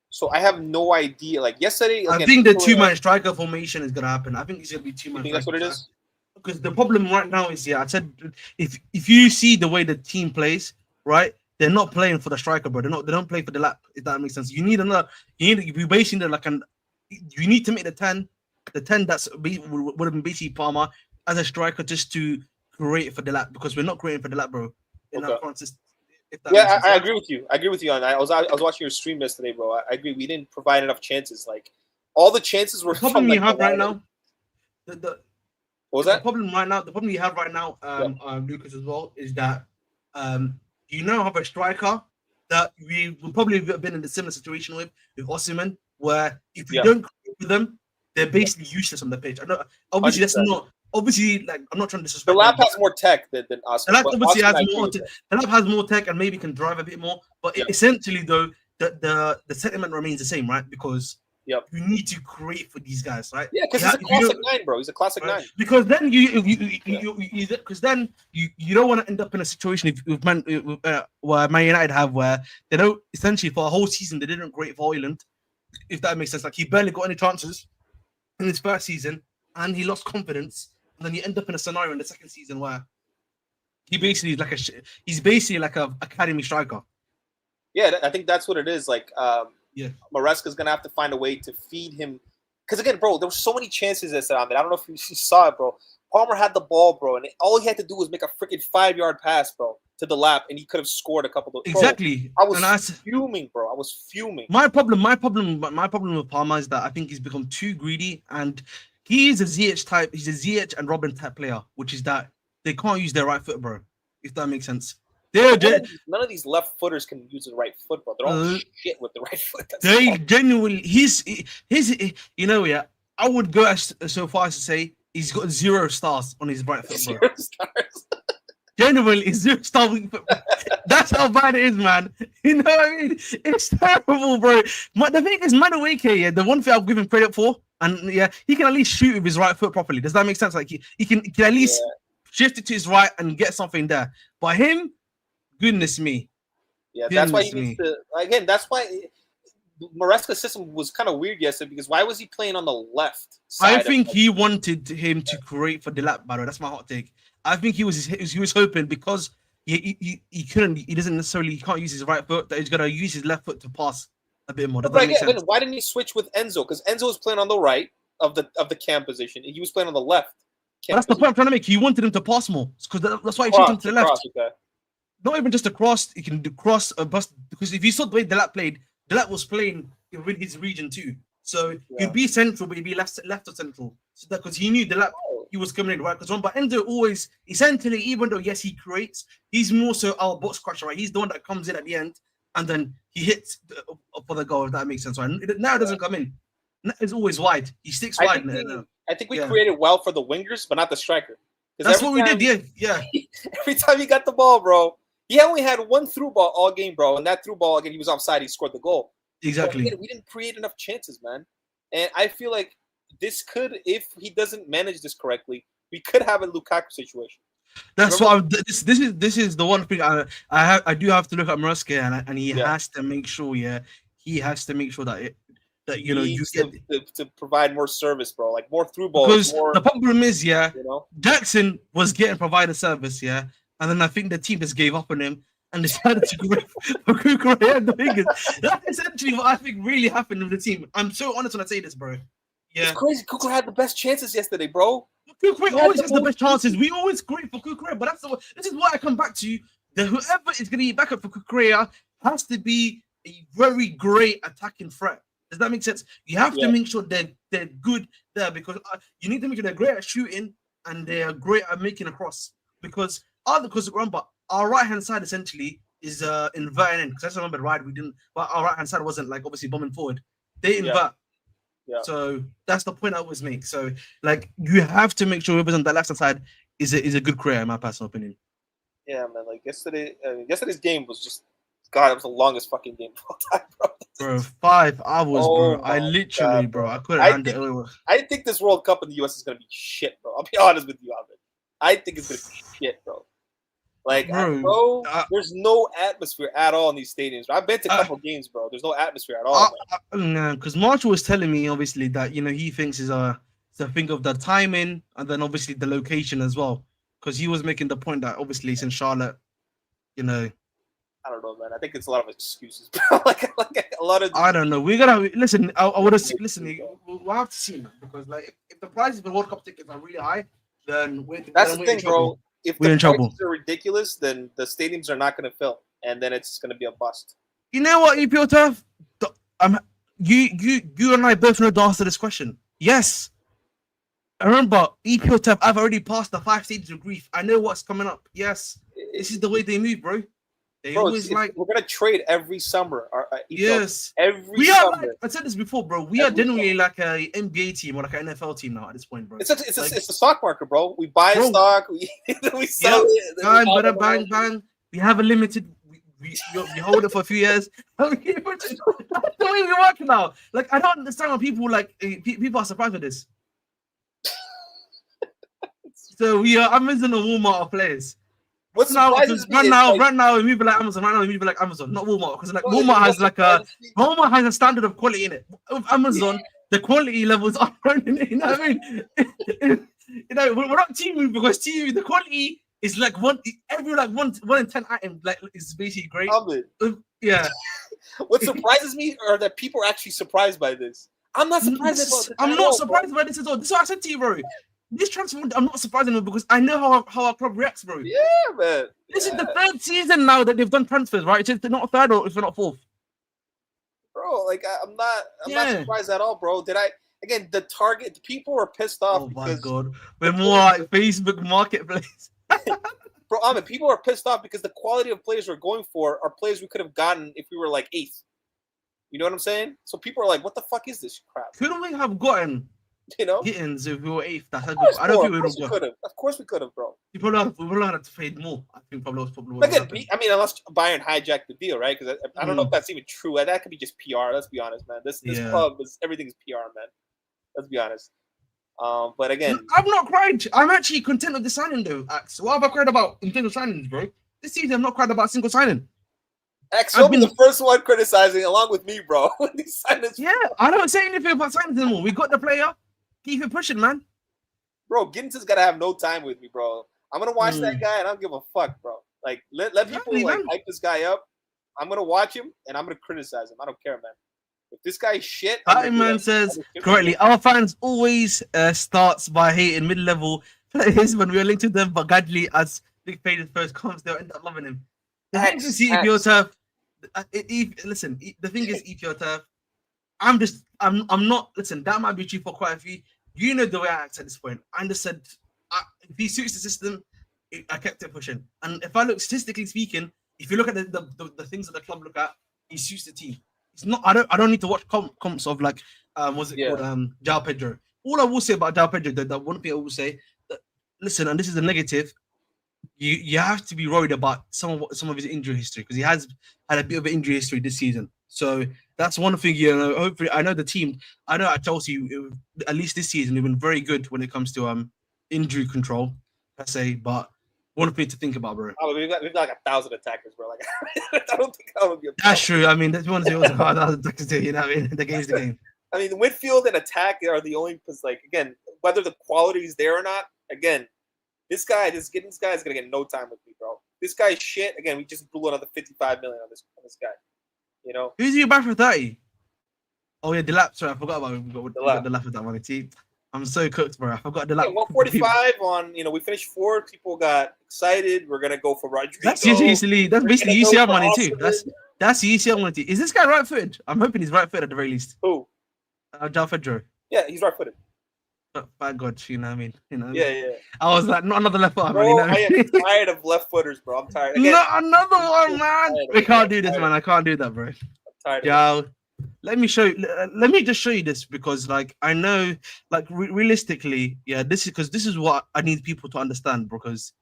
So I have no idea. Like yesterday, I think the 2-man striker formation is gonna happen. I think it's gonna be 2-man. You think that's what it is? Because the problem right now is, I said if you see the way the team plays, right, they're not playing for the striker, bro. They don't play for the lap. If that makes sense, you need to be basing it like you need to make the 10 that's would have been basically Palmer as a striker just to create for the lap because we're not creating for the lap, bro. In that front system. Yeah, I agree with you. I agree with you on that. I was watching your stream yesterday, bro. I agree. We didn't provide enough chances. Like all the chances were. The problem you have right now. What was that? The problem you have right now, Lucas, as well, is that you now have a striker that we would probably have been in a similar situation with Osimhen, where if you don't create with them, they're basically useless on the pitch. I know, obviously, 100%. That's not. Obviously, like I'm not trying to disrespect. The lap has more tech than us. The lap obviously has more. The lap has more tech and maybe can drive a bit more. But essentially, though, the sentiment remains the same, right? Because you need to create for these guys, right? Yeah, because he's a classic 9, bro. He's a classic 9. Because then you don't want to end up in a situation where Man United have where they don't essentially for a whole season they didn't create for Højlund, if that makes sense. Like he barely got any chances in his first season, and he lost confidence. And then you end up in a scenario in the second season where he's basically like a academy striker. Yeah, I think that's what it is. Like, Maresca's gonna have to find a way to feed him. Because again, bro, there were so many chances that I don't know if you saw it, bro. Palmer had the ball, bro, and all he had to do was make a freaking 5-yard pass, bro, to the lap, and he could have scored a couple of. Exactly. I was fuming, bro. I was fuming. My problem with Palmer is that I think he's become too greedy and. He is a ZH type. He's a ZH and Robin type player, which is that they can't use their right foot, bro. If that makes sense. None of these left footers can use the right foot, bro. They're all shit with the right foot. They genuinely, I would go so far as to say he's got 0 stars on his right foot, bro. 0 stars. Genuinely, 0 star weak foot. That's how bad it is, man. You know what I mean? It's terrible, bro. The thing is, Madueke, the one thing I'll give him credit for, and he can at least shoot with his right foot properly. Does that make sense? Like he can at least shift it to his right and get something there. But him, goodness me. Yeah, that's why he needs to. Again, that's why Maresca's system was kind of weird yesterday because why was he playing on the left side? I think he wanted him to create for the lap battle. That's my hot take. I think he was hoping because he couldn't. He doesn't necessarily. He can't use his right foot. That he's gonna use his left foot to pass a bit more. But again, why didn't he switch with Enzo? Because Enzo was playing on the right of the cam position, and he was playing on the left. That's the point I'm trying to make. He wanted him to pass more because that's why he changed him to the left. Not even just a cross. He can do cross a bust because if you saw the way Delap played, Delap was playing in his region too. So he'd be central, but he'd be left of central. So that because he knew Delap, he was coming in right. Because but Enzo always essentially, even though yes he creates, he's more so our box crusher. Right, he's the one that comes in at the end and then he hits for the goal. If that makes sense. Right, now it doesn't come in. It's always wide. He sticks wide. I think we created well for the wingers, but not the striker. That's what we did. Yeah. Every time he got the ball, bro. He only had one through ball all game, bro. And that through ball, again, he was offside. He scored the goal. Exactly. Again, we didn't create enough chances, man. And I feel like this could, if he doesn't manage this correctly, we could have a Lukaku situation. That's Remember? what this is the one thing I do have to look at Maresca and he Yeah. has to make sure he has to make sure that He you needs get to provide more service, bro. Like more through balls, because more. the problem is You know. Jackson was getting provider service and then I think the team just gave up on him and decided to go for Kukurea and the fingers. That's essentially what I think really happened with the team. I'm so honest when I say this, bro. It's Yeah. crazy. Kuku had the best chances yesterday, bro. Kukurea He had always the has the most best chances. We always great for Kukurea, but this is why I come back to that whoever is going to be backup for Kukurea has to be a very great attacking threat. Does that make sense? You have to Yeah. make sure they're good there because you need to make sure they're great at shooting and they are great at making a cross. Because remember, our right hand side essentially is inverting in. Because I just remember we didn't, but our right hand side wasn't like obviously bombing forward. They invert. Yeah. So that's the point I always make. So like you have to make sure whoever's on that left hand side is a good career, in my personal opinion. Yeah, man. Like yesterday's game was just God. It was the longest fucking game of all time, bro. Bro, 5 hours, Oh bro. I my literally, God, bro, I couldn't I handle think, it. I think this World Cup in the US is gonna be shit, bro. I'll be honest with you, Ahmed. I think it's gonna be shit, bro. Like, there's no atmosphere at all in these stadiums. I've been to a couple games, bro. There's no atmosphere at all. No, because Marshall was telling me obviously that he thinks it's a thing of the timing and then obviously the location as well. Because he was making the point that obviously it's in Charlotte, I don't know, man. I think it's a lot of excuses, bro. like a lot of. I don't know. We gotta listen. I would have listen. We'll have to see, man. Because like, if the prices for World Cup tickets are really high, then that's the thing, bro. If the prices are ridiculous, then the stadiums are not going to fill, and then it's going to be a bust. You know what, EPL Turf? You and I both know the answer to this question. Yes. I remember EPL Turf. I've already passed the 5 stages of grief. I know what's coming up. Yes, this is the way they move, bro. We're gonna trade every summer. Yes, we are. Like, I said this before, bro. We are generally like a NBA team or like an NFL team now at this point, bro. It's a stock market, bro. We buy a stock, we sell it. Bang, bang. We have a limited. We hold it for a few years. That's the way we work now. Like I don't understand when people people are surprised with this. So we are Amazon or Walmart of players. What's right now we move like Amazon. Right now we move like Amazon, not Walmart, because like Walmart has a standard of quality in it. With Amazon, the quality levels are running. You know what I mean? We're not team because the quality is like one in 10 items like is basically great. Yeah. What surprises me are that people are actually surprised by this. I'm not surprised. I'm not surprised by this at all. This is what I said to you, bro. This transfer, I'm not surprised anymore because I know how our club reacts, bro. Yeah, man. This is the 3rd season now that they've done transfers, right? It's not 3rd or it's not 4th. Bro, like I'm not surprised at all, bro. The people were pissed off. Oh my God, we're more like Facebook Marketplace. Bro, I mean, people are pissed off because the quality of players we're going for are players we could have gotten if we were like 8th. You know what I'm saying? So people are like, "What the fuck is this crap?" Couldn't we have gotten? Gittens if we were 8th. I don't think we would have got. Of course we could have, bro. We probably had to pay more. I think probably unless Bayern hijacked the deal, right? Because I don't know if that's even true. That could be just PR. Let's be honest, man. This club is everything's PR, man. Let's be honest. But again, I've not cried. I'm actually content with the signing, though. Ax, what have I cried about in terms of signings, bro? This season, I'm not cried about a single signing. Ax, you'll be the first one criticizing, along with me, bro. These signings. Yeah, I don't say anything about signings anymore. We got the player. Keep it pushing, man. Bro, Gittens is gonna have no time with me, bro. I'm gonna watch that guy and I don't give a fuck, bro. Like let people hype this guy up. I'm gonna watch him and I'm gonna criticize him. I don't care, man. If this guy's shit, man says correctly. Our fans always starts by hating mid-level players when we are linked to them, but gradually as big players first comes, they'll end up loving him. The thing is, EPL Turf. Listen, the thing is, EPL Turf. I'm not. Listen, that might be true for quite a few. You know the way I act at this point. I just said, if he suits the system, I kept it pushing. And if I look statistically speaking, if you look at the things that the club look at, he suits the team. It's not. I don't need to watch comps of like what's it called? Joao Pedro. All I will say about Joao Pedro, that one thing I will say, that, listen, and this is a negative. You have to be worried about some of his injury history because he has had a bit of an injury history this season. So that's one thing. Hopefully, I know the team. I know at Chelsea, at least this season, we've been very good when it comes to injury control, per se. But One thing to think about, bro. Oh, we've got like 1,000 attackers, bro. Like I don't think that would be a problem. That's true. I mean, that's one of the things. You know, what I mean, the game's the game. I mean, the midfield and attack are the only, because, like, again, whether the quality is there or not, again, this Gittens guy is gonna get no time with me, bro. This guy's shit. Again, we just blew another 55 million on this guy. You know, Who's you back for 30? Oh yeah, the lap. Sorry, I forgot about it. We got the lap with that one. I'm so cooked, bro. I forgot the lap. yeah, 145 on. You know, we finished fourth. People got excited. We're gonna go for Rodrigo. That's basically UCL money too. That's UCL money too. Is this guy right-footed? I'm hoping he's right-footed at the very least. Who? Joao Pedro. Yeah, he's right-footed. By God, you know what I mean? You know. Yeah. I was like, not another left foot. Bro, You know I am tired of left footers, bro. I'm tired. Again, not another one, man. We can't do this, man. I can't do that, bro. I'm tired. Joao, let me just show you this, because like I know, like realistically, yeah, this is what I need people to understand, because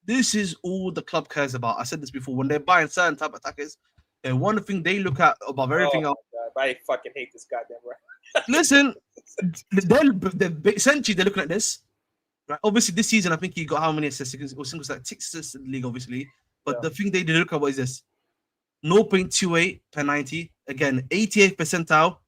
this is all the club cares about. I said this before, when they're buying certain type of attackers, one thing they look at above everything else. God, I fucking hate this goddamn right. Listen, essentially they're looking at this, right? Obviously, this season I think he got how many assists? It was like 6 assists in the league, obviously. But the thing they did look at, what is this? 0.28 per 90. Again, 88th percentile.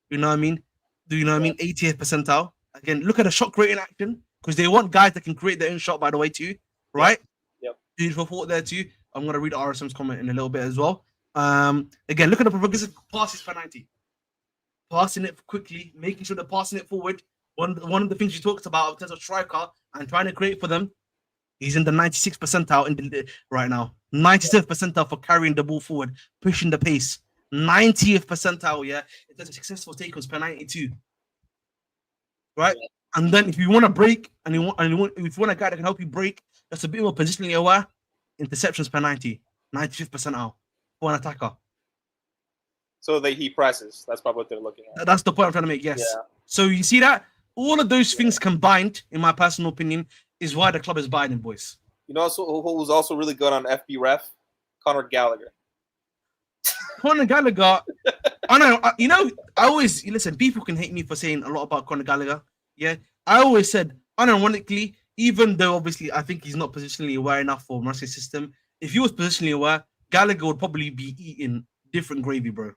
You know what I mean? Do you know what I mean? 88th percentile. Again, look at the shot creating action, because they want guys that can create their own shot, by the way, too. Right? Yep. Beautiful thought there, too. I'm going to read RSM's comment in a little bit as well. Again, look at the progressive passes per 90. Passing it quickly, making sure they're passing it forward. One of the things you talked about in terms of striker and trying to create for them, he's in the 96th percentile right now. 97th percentile for carrying the ball forward, pushing the pace. 90th percentile, yeah, in terms of successful tackles per 92. Right? Yeah. And then if you want to break, if you want a guy that can help you break, that's a bit more positionally aware, interceptions per 90. 95th percentile for an attacker. So that he presses. That's probably what they're looking at. That's the point I'm trying to make, yes. Yeah. So you see that? All of those things combined, in my personal opinion, is why the club is buying him, boys. You know who was also really good on FB Ref? Conor Gallagher. Conor Gallagher, I know, I always, listen, people can hate me for saying a lot about Conor Gallagher. Yeah. I always said, unironically, even though obviously I think he's not positionally aware enough for Marseille's system, if he was positionally aware, Gallagher would probably be eating different gravy, bro.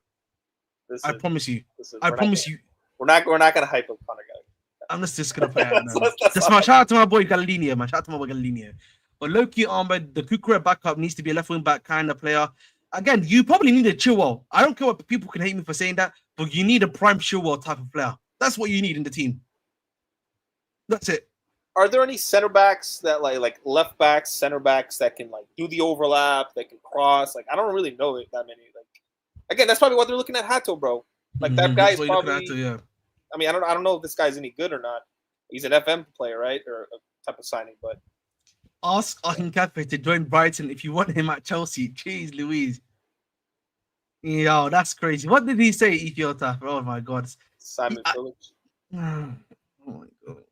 I promise you. I promise you. We're not gonna hype up Conor Gallagher. I'm just gonna play it. Shout out to my boy Gallinio, man. Shout out to my boy Gallinio. But Loki Ahmed, the Kukure backup, needs to be a left wing back kind of player. Again, you probably need a Chilwell. I don't care what people can hate me for saying that, but you need a prime Chilwell type of player. That's what you need in the team. That's it. Are there any center backs that like left backs, center backs that can like do the overlap, that can cross? Like I don't really know that many. Like again, that's probably what they're looking at Hato, bro. Like that guy is probably. Hato, I mean, I don't know if this guy's any good or not. He's an FM player, right, or a type of signing. But ask Akinkafe to join Brighton if you want him at Chelsea. Jeez, Louise. Yo, that's crazy. What did he say, Ethiota? Oh my God. Simon Phillips. Oh my God.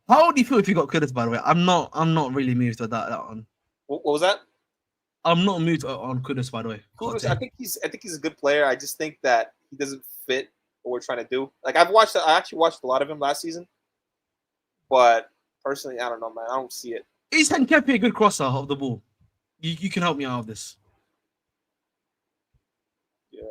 How would you feel if you got Kudus, by the way? I'm not really moved to that one. What was that? I'm not moved on Kudus, by the way. Kudus, I think he's a good player. I just think that he doesn't fit what we're trying to do. Like I actually watched a lot of him last season, but personally, I don't know, man. I don't see it. Is Henkepi a good crosser of the ball? You can help me out of this. Yeah.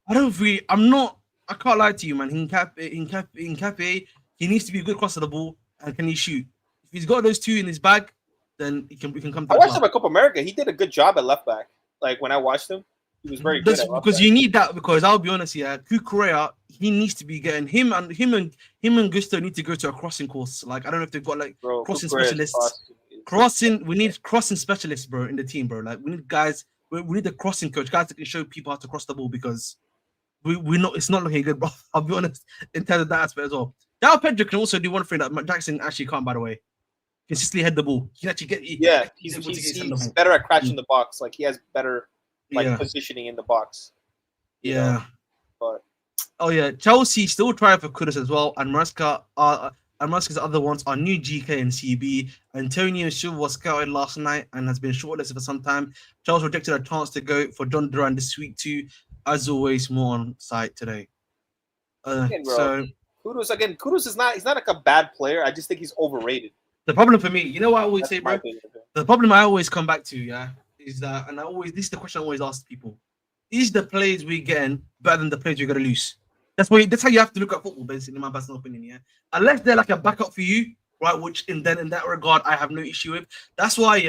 I can't lie to you, man. Henkepi, he needs to be a good crosser of the ball, and can he shoot? If he's got those two in his bag, then we can come. I watched him at Copa America. He did a good job at left back. Like when I watched him, he was very good. Because you need that. Because I'll be honest, yeah, Kukurea, he needs to be getting him and Gusto need to go to a crossing course. Like I don't know if they've got like crossing specialists. We need crossing specialists, bro, in the team, bro. Like we need guys. We need a crossing coach, guys that can show people how to cross the ball, because we know it's not looking good, bro. I'll be honest in terms of that aspect as well. Joao Pedro can also do one thing that Jackson actually can't, by the way. Consistently head the ball. He can actually get. He's better at crashing the box. Like he has better positioning in the box. Yeah. But Chelsea still trying for Kudus as well, and Maresca's other ones are new GK and CB. Antonio Silva was scouted last night and has been shortlisted for some time. Chelsea rejected a chance to go for John Duran this week too. As always, more on site today. Kudus Kudus is not. He's not like a bad player. I just think he's overrated. The problem for me, you know what I always That's say, my bro? opinion. The problem I always come back to, yeah, is that, and this is the question I always ask people: is the players we getting better than the players we're gonna lose? That's how you have to look at football, basically, in my personal opinion. Yeah, unless they're like a backup for you, right? Which in that regard, I have no issue with. That's why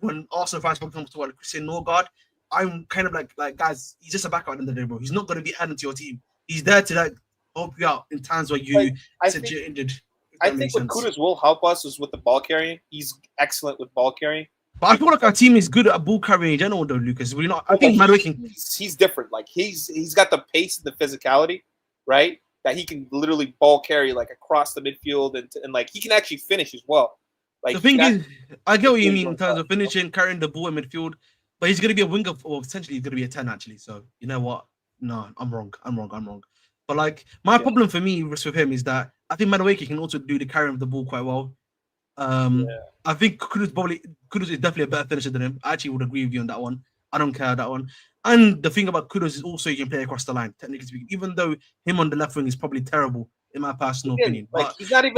when Arsenal fans comes to like Christian Norgard, I'm kind of like guys, he's just a backup in the day, bro. He's not gonna be adding to your team. He's there to like help you out in times where you Like, I said think you're injured. I think what Kudus will help us is with the ball carrying. He's excellent with ball carrying. But I feel like our team is good at ball carrying in general, though, Lucas. We're not. I think he's different. Like he's got the pace and the physicality, right? That he can literally ball carry like across the midfield and like he can actually finish as well. Like the thing is, I get what you mean in terms of finishing, carrying the ball in midfield, but he's going to be a winger, or essentially he's going to be a 10 actually. So you know what? No, I'm wrong. But like my problem for me with him is that I think Madueke can also do the carrying of the ball quite well. I think Kudus is definitely a better finisher than him. I actually would agree with you on that one. I don't care that one. And the thing about Kudus is also you can play across the line, technically speaking, even though him on the left wing is probably terrible in my personal opinion. Like but he's not even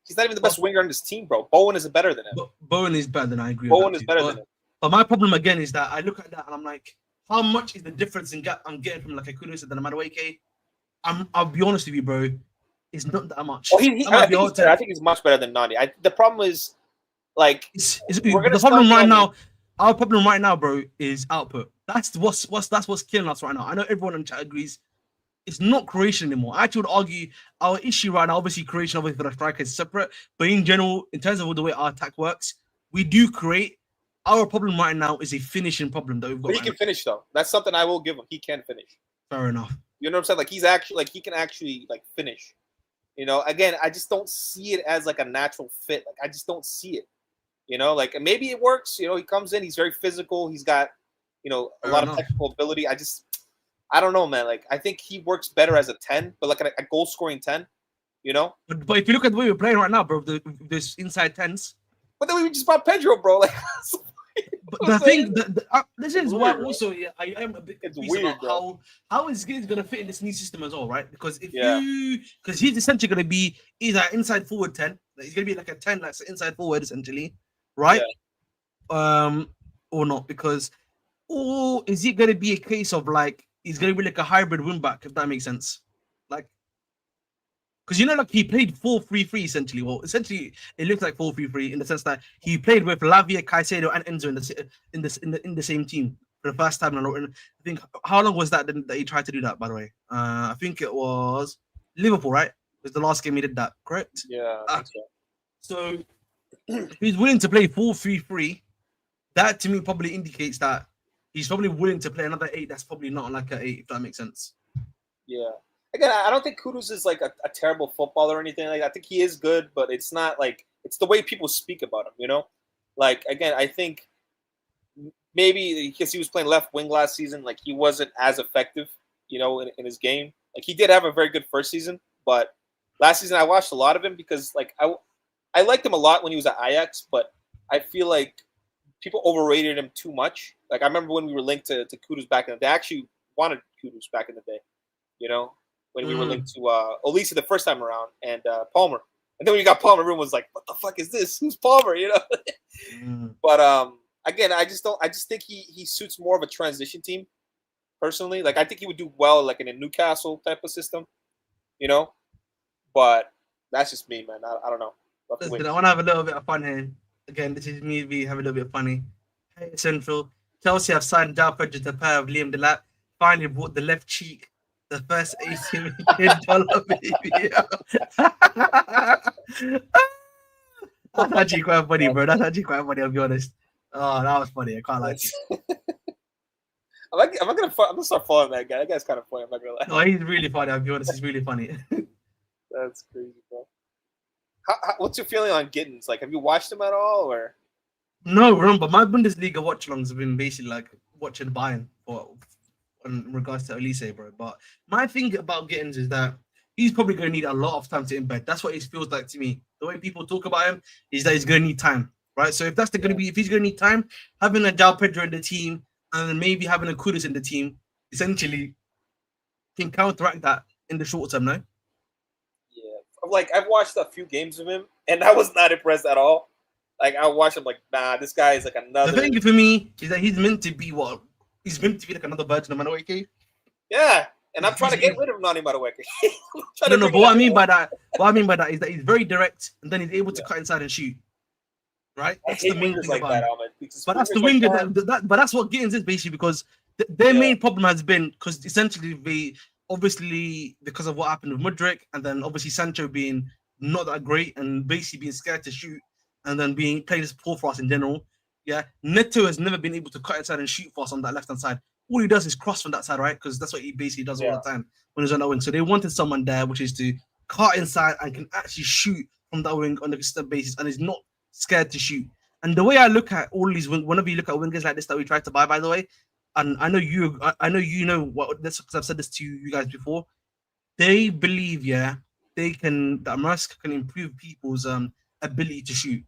he's not even the best winger on this team, bro. Bowen is better than him. Bowen is better than I agree. Bowen is better than him. But my problem again is that I look at that and I'm like, how much is the difference in I'm getting from like a Kudus than a Madueke? I'll be honest with you, bro. It's not that much. Well, I think he's much better than Nani. The problem is, like, the problem right now. Our problem right now, bro, is output. That's what's killing us right now. I know everyone in chat agrees. It's not creation anymore. I actually would argue our issue right now, obviously creation, obviously for the striker is separate, but in general, in terms of the way our attack works, we do create. Our problem right now is a finishing problem that we've got. But he can finish though. That's something I will give him. He can finish. Fair enough. You know what I'm saying? Like he's actually like he can actually like finish. You know, again, I just don't see it as like a natural fit. Like I just don't see it. You know, like maybe it works. You know, he comes in, he's very physical. He's got, a lot of technical ability. I don't know, man. Like I think he works better as a 10, but like a goal scoring 10. You know. But if you look at the way we're playing right now, bro, this inside 10s. But then we just bought Pedro, bro. Like. But the thing, this is why also I am a bit confused about how is Gittens gonna fit in this new system as well, right? Because because he's essentially gonna be either inside forward 10, he's gonna be like a 10, like inside forward essentially, right? Yeah. Or not, because or is it gonna be a case of like he's gonna be like a hybrid wing back, if that makes sense, like. Because like he played 4-3-3 essentially. Well, essentially it looks like 4-3-3 in the sense that he played with Lavia, Caicedo, and Enzo in the same team for the first time. And I think how long was that he tried to do that? By the way, I think it was Liverpool, right? It was the last game he did that, correct? Yeah. So if he's willing to play 4-3-3, that to me probably indicates that he's probably willing to play another 8. That's probably not like a 8, if that makes sense. Yeah. Again, I don't think Kudus is like a terrible footballer or anything. Like I think he is good, but it's not like it's the way people speak about him. You know, like again, I think maybe because he was playing left wing last season, like he wasn't as effective. In his game. Like he did have a very good first season, but last season I watched a lot of him because like I liked him a lot when he was at Ajax, but I feel like people overrated him too much. Like I remember when we were linked to Kudus back in the day. I actually wanted Kudus back in the day. When we were linked to Olisa the first time around and Palmer. And then when you got Palmer, everyone was like, what the fuck is this? Who's Palmer? But again, I just think he suits more of a transition team, personally. Like I think he would do well like in a Newcastle type of system, But that's just me, man. I don't know. Listen, I want to have a little bit of fun here. Again, this is me having a little bit of funny. Hey, Central. Chelsea have signed Joao Pedro to pair of Liam Delap. Finally bought the left cheek. The first $80 million baby. That's actually quite funny, bro. That's actually quite funny, I'll be honest. Oh, that was funny. I can't lie to you. I'm gonna start following that guy. That guy's kind of funny. I'm not gonna lie. No, he's really funny. I'll be honest. He's really funny. That's crazy, bro. What's your feeling on Gittens? Like, have you watched him at all, or? No, remember my Bundesliga watch-alongs have been basically like watching Bayern in regards to Olise, bro. But my thing about Gittens is that he's probably going to need a lot of time to embed. That's what it feels like to me. The way people talk about him is that he's going to need time, right? So if he's going to need time, having a Joao Pedro in the team and then maybe having a Kudus in the team essentially can counteract that in the short term, no? like I've watched a few games of him, and I was not impressed at all. Like I watched him, like nah, this guy is like another. The thing for me is that he's meant to be what he's meant to be like another version of Manueke. Yeah, and I'm trying to get rid of Nani Madueke. No, but what I mean by that is that he's very direct, and then he's able to cut inside and shoot. Right, that's the main thing like about him. That, but that's the winger. But that's what Gittens is basically because their main problem has been because essentially they obviously because of what happened with Mudryk and then obviously Sancho being not that great and basically being scared to shoot and then being playing as poor for us in general. Yeah, Neto has never been able to cut inside and shoot for us on that left hand side. All he does is cross from that side, right? Because that's what he basically does all the time when he's on that wing. So they wanted someone there which is to cut inside and can actually shoot from that wing on a consistent basis and is not scared to shoot. And the way I look at all these, whenever you look at wingers like this that we tried to buy, by the way, and I know you know what this because I've said this to you guys before. They believe, that Maresca can improve people's ability to shoot,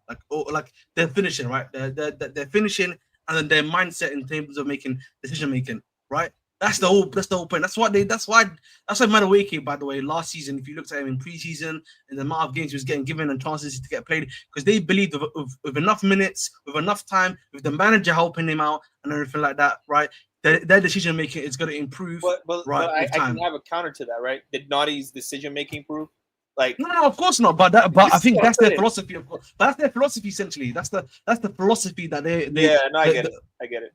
like their finishing, right? Their finishing and then their mindset in terms of making decision making, right? That's the whole point. That's why Madueke, by the way, last season, if you looked at him in preseason and the amount of games he was getting given and chances to get played, because they believed with enough minutes, with enough time, with the manager helping him out and everything like that, right? Their decision making is going to improve. But I can have a counter to that, right? Did Naughty's decision making improve? Like no, of course not. But I think that's their philosophy. Of course, but that's their philosophy essentially. That's the philosophy that they I get it.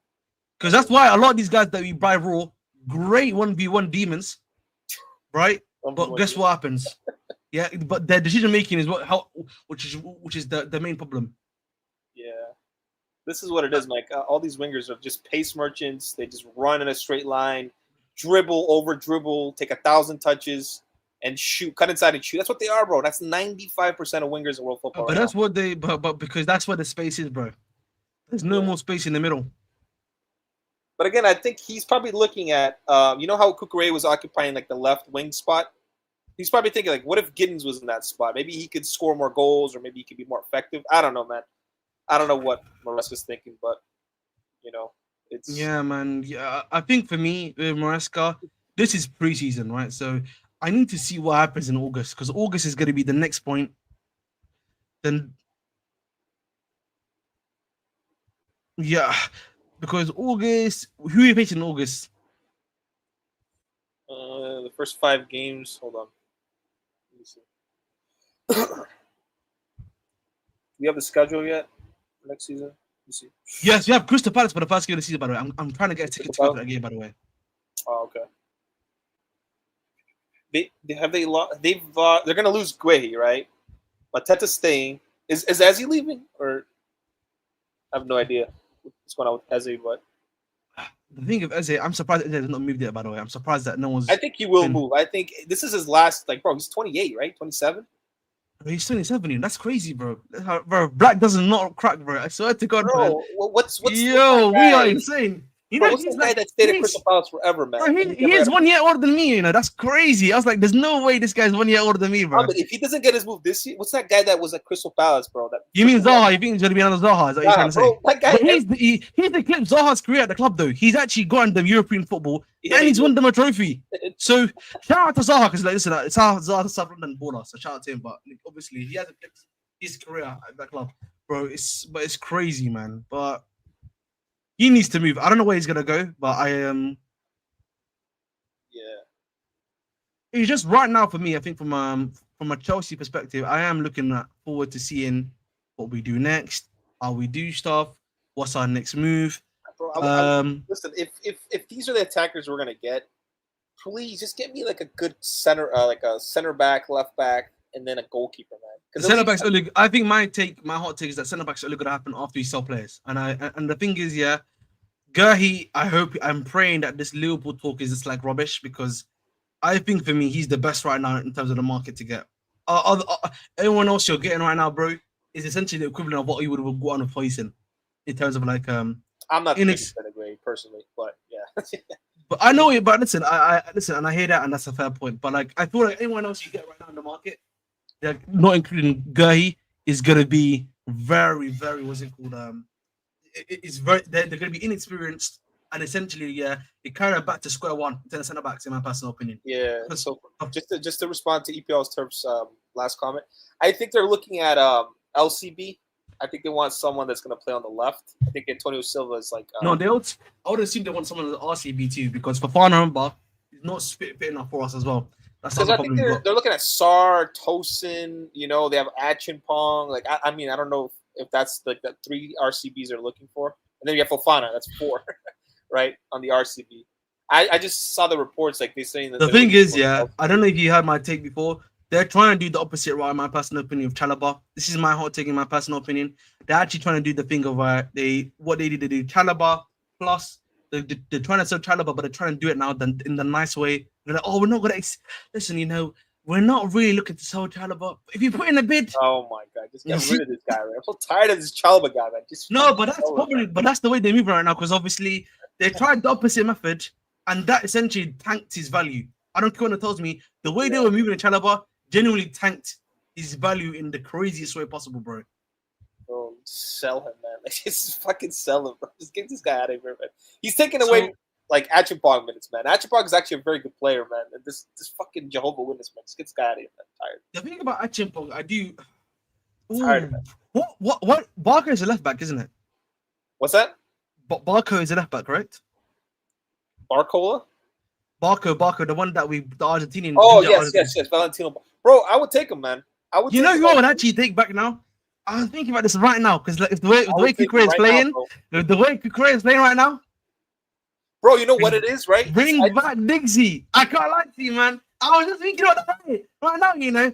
Because that's why a lot of these guys that we buy raw, great 1v1 demons, right? But guess what happens? Yeah, but their decision making is which is the main problem. Yeah, this is what it is, Mike. All these wingers are just pace merchants. They just run in a straight line, dribble over dribble, take 1,000 touches, and shoot, cut inside and shoot. That's what they are, bro. That's 95% of wingers in world football. But that's what they. But because that's where the space is, bro. There's no more space in the middle. But again, I think he's probably looking at, you know how Kukurea was occupying like the left wing spot? He's probably thinking like, what if Gittens was in that spot? Maybe he could score more goals or maybe he could be more effective. I don't know, man. I don't know what Maresca's thinking, but, you know, it's... Yeah, man. Yeah, I think for me, Maresca, this is preseason, right? So I need to see what happens in August because August is going to be the next point. Then, yeah. Because August, who are you facing in August? The first 5 games. Hold on. Let me see. We have the schedule yet for next season? Let me see. Yes, we have Crystal Palace for the first game of the season, by the way. I'm trying to get a ticket to go to that game, by the way. Oh, okay. They're gonna lose Guehi, right? Mateta's staying. Is Eze leaving or? I have no idea what's going on with Eze, but the thing of Eze, I'm surprised Eze has not moved yet. By the way, I'm surprised that no one's. I think he will move. I think this is his last. Like, bro, he's 28, right? 27. He's 27. That's crazy, bro. Bro, Black does not crack, bro. I swear to God, bro. Man. What's yo? We are insane. You know, what's the guy that stayed at Crystal Palace forever, man? Bro, he is 1 year older than me, you know. That's crazy. I was like, there's no way this guy's 1 year older than me, bro. But if he doesn't get his move this year, what's that guy that was at Crystal Palace, bro? You mean Zaha? You think he's going to be another Zaha? Is that what you're trying to say? That guy, but he's the clip Zaha's career at the club, though. He's actually gotten the European football and he's won them a trophy. So shout out to Zaha because, like, listen, it's Zaha's South London border, so shout out to him. But obviously, he hasn't kept his career at that club, bro. It's crazy, man. But he needs to move. I don't know where he's gonna go, but I Yeah. It's just right now for me. I think from a Chelsea perspective, I am looking forward to seeing what we do next, how we do stuff, what's our next move. Bro, listen, if these are the attackers we're gonna get, please just get me like a good center, like a center back, left back, and then a goalkeeper, man. Centre backs only. I think my hot take is that centre backs are only gonna happen after you sell players. And the thing is, Guehi, I'm praying that this Liverpool talk is just like rubbish because I think for me he's the best right now in terms of the market to get. Anyone else you're getting right now, bro, is essentially the equivalent of what you would have got on a Poison in terms of like I'm not agree personally, but yeah. But I know it. But listen, I listen, and I hear that, and that's a fair point. But like, I feel like anyone else you get right now in the market, like not including Guehi, is gonna be very, very what's it called? It's very they're gonna be inexperienced and essentially, you're kind of back to square one in centre backs, in my personal opinion. Yeah. So just to respond to EPL's terms last comment. I think they're looking at LCB. I think they want someone that's going to play on the left. I think Antonio Silva is like. No, I would assume they want someone in the RCB too because Fofana Mba is not fit enough for us as well. That's the Because I problem think we've got. they're looking at Sar, Tosin. You know, they have Achimpong. Like I mean, I don't know if that's like the 3 RCBs they're looking for, and then you have Fofana. That's 4, right, on the RCB. I just saw the reports like they saying that The thing is, yeah, I don't know if you heard my take before. They're trying to do the opposite, right? In my personal opinion, of Chalobah. This is my hot take in my personal opinion. They're actually trying to do the thing of what they did. They do Chalobah plus they're trying to sell Chalobah, but they're trying to do it now in the nice way. They're like, oh, we're not gonna listen. You know, we're not really looking to sell Chalobah. If you put in a bid, oh my god, just get rid of this guy, man. I'm so tired of this Chalobah guy, man. But that's the way they're moving right now because obviously they tried the opposite method. And that essentially tanked his value. I don't care what it tells me. The way they were moving in Chalobah genuinely tanked his value in the craziest way possible, bro. Bro, sell him, man. Like, just fucking sell him, bro. Just get this guy out of here, man. He's taking away like Achimpong minutes, man. Achimpong is actually a very good player, man. And this fucking Jehovah Witness, man. Just get this guy out of here, man. I'm tired. The thing about Achimpong, I do. Tired, man. What? Barco is a left back, isn't it? What's that? Barco is a left back, right? Barcola? Barco, the one that the Argentinian. Oh, yes, Valentino. Bro, I would take him, man. I would. You know who I would actually take back now? I'm thinking about this right now because like, the way Kukurea is playing, the way Kukurea is playing right now. Bro, you know what it is, right? Bring back Diggsy. I can't lie to you, man. I was just thinking about that right now, you know.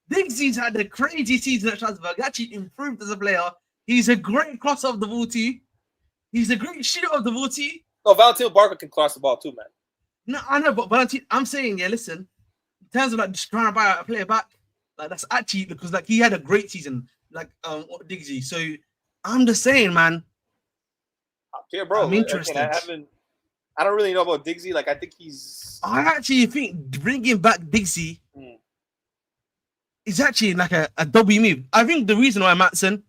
Diggsy's had a crazy season at Strasbourg. He actually improved as a player. He's a great crosser of the ball too. He's a great shooter of the ball too. No, Valentino Barca can cross the ball too, man. No, I know, but Valentino, I'm saying, yeah, listen, in terms of like just trying to buy a player back, like that's actually because like he had a great season, like Diggsy. So I'm just saying, man. Yeah, bro. I'm interested. I don't really know about Diggsy. Like I think I actually think bringing back Diggsy is actually like a W move. I think the reason why Matson,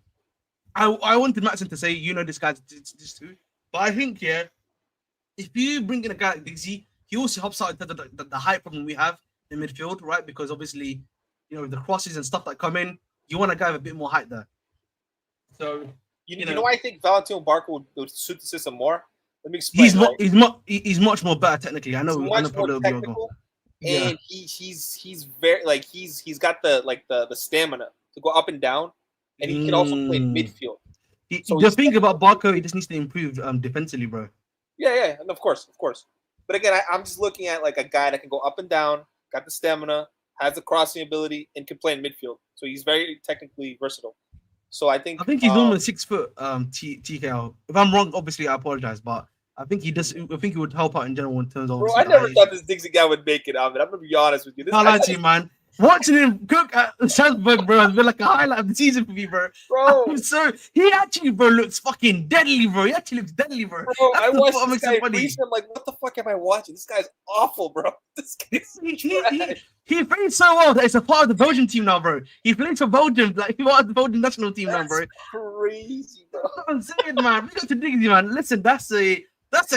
I wanted Matson to say, you know, this guy's this too, but I think if you bring in a guy like Diggsy, he also helps out the height problem we have in midfield, right? Because obviously, you know, the crosses and stuff that come in, you want a guy with a bit more height there. So you know, I think Valentino Barca would suit the system more. Let me explain. He's much more better technically. I know. Much more technical, and he's very like he's got the stamina to go up and down, and he can also play in midfield. The thing about Barco, he just needs to improve defensively, bro. Yeah, and of course. But again, I'm just looking at like a guy that can go up and down, got the stamina, has the crossing ability, and can play in midfield. So he's very technically versatile. So I think he's almost 6 foot. TKL. If I'm wrong, obviously I apologize, but I think he would help out in general in terms of. Bro, I never thought this Diggsy guy would make it. I'm gonna be honest with you. I'll lie to you, man. Watching him cook at Strasbourg, bro, has been like a highlight of the season for me, bro. So he actually, bro, looks fucking deadly, bro. He actually looks deadly, bro. I watched this guy recently. I'm like, what the fuck am I watching? This guy's awful, bro. This guy's he plays so well that it's a part of the Belgian team now, bro. He plays for Belgium, like he's part of the Belgian national team now, bro. Crazy, bro. I'm saying, man. We got to Diggsy, man. Listen, that's a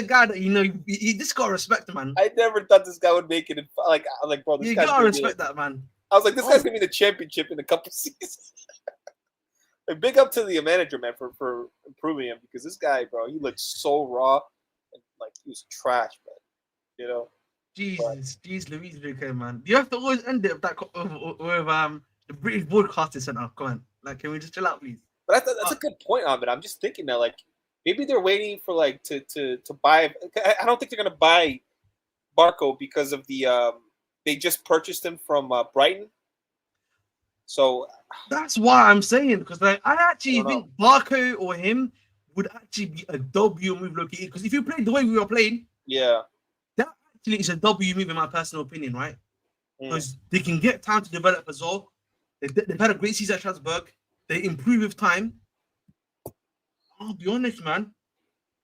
guy that, you know, you just gotta respect him, man. I never thought this guy would make it. Like, bro, this you gotta respect that, man. I was like, this guy's gonna be the championship in a couple seasons. Like, big up to the manager, man, for improving him, because this guy, bro, he looked so raw, and like he was trash, man. You know. Jeez, Louise, okay, man. You have to always end it with that with the British Broadcasting Centre. Come on, like, can we just chill out, please? But that's a good point, Ahmed. I'm just thinking that, like, maybe they're waiting for like to buy. I don't think they're gonna buy Barco because of the they just purchased him from Brighton. So that's why I'm saying, because like I actually think Barco or him would actually be a W move, located. Because if you played the way we were playing, that actually is a W move in my personal opinion, right? Because they can get time to develop as well. They've had a great season at Strasbourg. They improve with time. I'll be honest, man.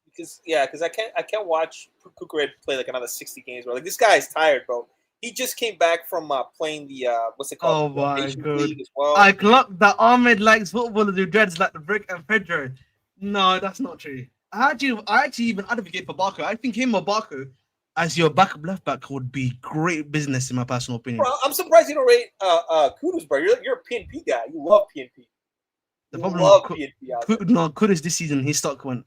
Because I can't watch Kukurea play like another 60 games, bro. Like, this guy is tired, bro. He just came back from playing the what's it called? Oh my god! League as well. I clocked that Ahmed likes footballers who dreads like the Brick and Pedro. No, that's not true. I actually even advocate for Barco. I think him or Barco as your backup left back would be great business in my personal opinion. Bro, I'm surprised you don't rate Kudus, bro. You're a PNP guy. You love PNP. The You problem love with PNP out there. Kudus this season, his stock went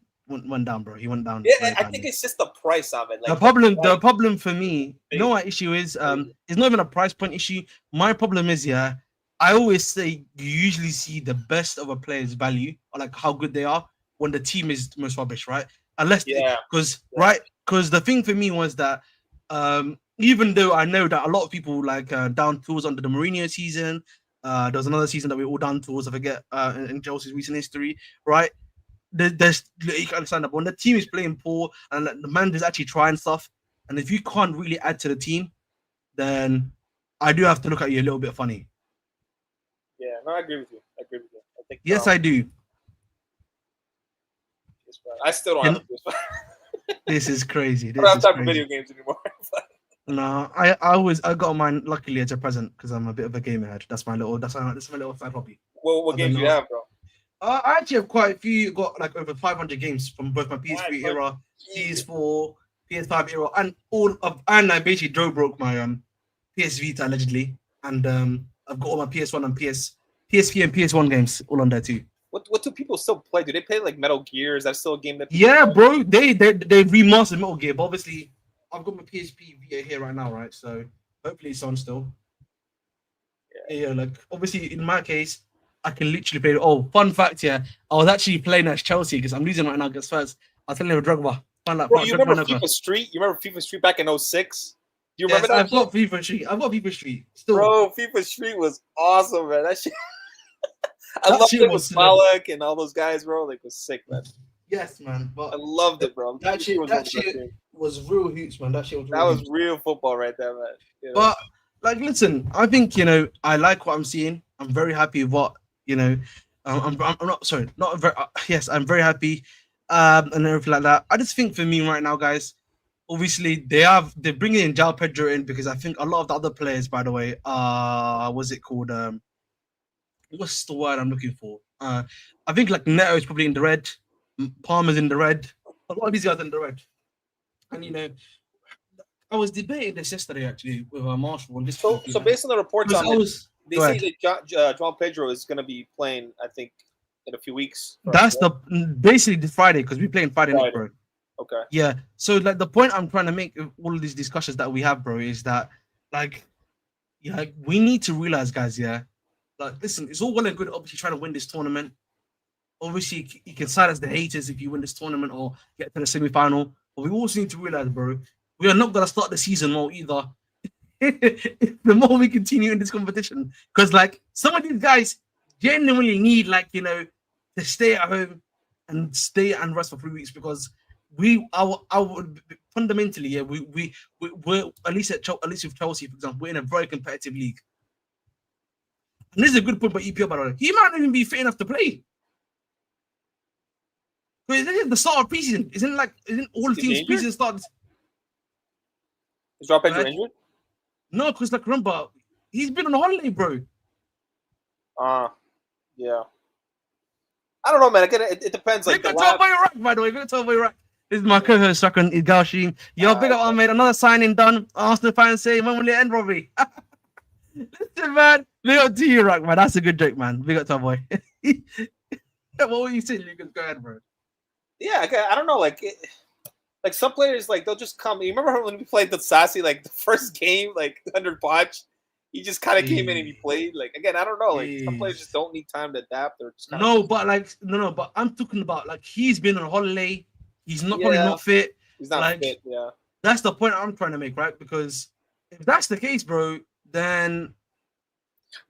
down, bro. He went down. Yeah, very I think badly. it's just the price of it. Like The problem for me, you know what issue is? It's not even a price point issue. My problem is, yeah, I always say you usually see the best of a player's value or like how good they are when the team is most rubbish, right? Unless because the thing for me was that even though I know that a lot of people like down tools under the Mourinho season, there was another season that we all down tools. I forget in Chelsea's recent history, right? There's you can understand that but when the team is playing poor and the manager's actually trying stuff, and if you can't really add to the team, then I do have to look at you a little bit funny. Yeah, no, I agree with you. I think yes, I do. I still don't have a This is crazy. I don't have time for video games anymore. No, I got mine luckily as a present because I'm a bit of a gamer head. That's my little side hobby. Well, what games do you have, bro? I actually have quite a few. Got like over 500 games from both my PS3 era, PS4, PS5 era, and I basically Joe broke my PS Vita allegedly, and I've got all my PS1 and PSP and PS1 games all on there too. What do people still play? Do they play like Metal Gear? Is that still a game that? Yeah, bro. They remastered Metal Gear, but obviously I've got my PSP Vita here right now, right? So hopefully it's on still. Yeah, like obviously in my case, I can literally play. Oh, fun fact, yeah, I was actually playing as Chelsea because I'm losing right now against Spurs. I was telling you Drogba. Bro, you remember FIFA Street? You remember FIFA Street back in 06? Do you remember that? I've got FIFA Street. Still. Bro, FIFA Street was awesome, man. That shit. I loved it with Malek and all those guys, bro. Like, it was sick, man. Yes, man. But I loved it, bro. That shit was real hoots, man. That was real football right there, man. You know? But like, listen, I think I like what I'm seeing. I'm very happy with what I'm not sorry, not very. Yes, I'm very happy, and everything like that. I just think for me right now, guys. Obviously, they're bringing in Joao Pedro in because I think a lot of the other players, by the way, what's it called? What's the word I'm looking for? I think like Neto is probably in the red, Palmer's in the red, a lot of these guys are in the red. And I was debating this yesterday actually with Marshall on this. So based on the reports they say that Joao Pedro is going to be playing, I think, in a few weeks. That's basically the Friday because we're playing Friday night, bro. Okay. Yeah. So like the point I'm trying to make of all of these discussions that we have, bro, is that we need to realize, guys, like listen, it's all well and good obviously trying to win this tournament. Obviously, you can silence the haters if you win this tournament or get to the semi-final. But we also need to realize, bro, we are not gonna start the season well either. The more we continue in this competition, because like some of these guys genuinely need to stay at home and stay and rest for 3 weeks because our fundamentally we're at least with Chelsea, for example, we're in a very competitive league. And this is a good point by EPL, by the way. He might not even be fit enough to play. Because this is the start of preseason. Isn't all teams preseason starts? Is Joao Pedro injured? No, because remember, he's been on a holiday, bro. Yeah. I don't know, man. Again, it depends. Like, by the way. This is my co-host, Sakran Igashim. Yo, big up, Ahmed. Another signing done. Arsenal fans say, when will it end, Robbie? Listen, man. Big up to you, Rock, man. That's a good joke, man. Big up to our boy. What were you saying, Lucas? Go ahead, bro. Yeah, I don't know. Like some players, they'll just come. You remember when we played the Sassy, the first game, under Poch? He just kind of came in and he played. Again, I don't know. Some players just don't need time to adapt. Or just but I'm talking about he's been on holiday. He's probably not fit. He's not fit. Yeah, that's the point I'm trying to make, right? Because if that's the case, bro, then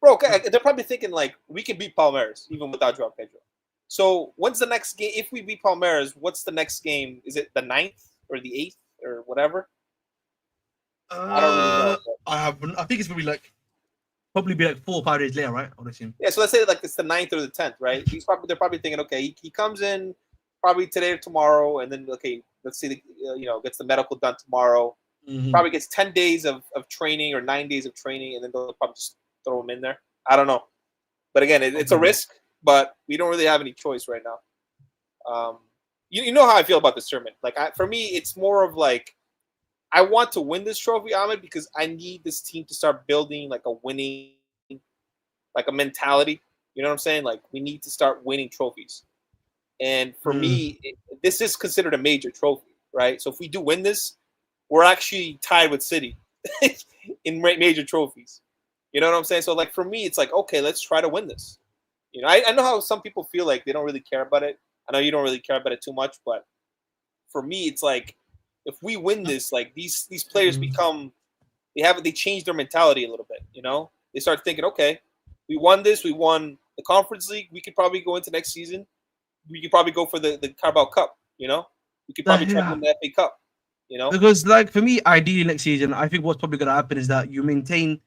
they're probably thinking we can beat Palmeiras even without Joao Pedro. So when's the next game? If we beat Palmeiras, what's the next game? Is it the 9th or the 8th or whatever? I don't really know. I think it's gonna probably be 4 or 5 days later, right? I would assume. Yeah, so let's say it's the 9th or the 10th, right? They're probably thinking, okay, he comes in probably today or tomorrow, and then let's see, gets the medical done tomorrow. Mm-hmm. Probably gets 10 days of training or 9 days of training, and then they'll probably just throw him in there. I don't know, but again, it's a risk, but we don't really have any choice right now. You know how I feel about this tournament. For me, it's more of I want to win this trophy, Ahmed, because I need this team to start building like a winning, like a mentality. You know what I'm saying? Like we need to start winning trophies. And for Mm. me, this is considered a major trophy, right? So if we do win this, we're actually tied with City in major trophies. You know what I'm saying? So like for me, it's like okay, let's try to win this. You know, I know how some people feel like they don't really care about it. I know you don't really care about it too much, but for me, it's like if we win this, like these players Mm. become they change their mentality a little bit. You know, they start thinking, okay, we won this, we won the Conference League, we could probably go into next season. We could probably go for the Carabao Cup. You know, we could probably try to Yeah. win the FA Cup. You know, Because like for me, ideally next season, I think what's probably gonna happen is that you maintain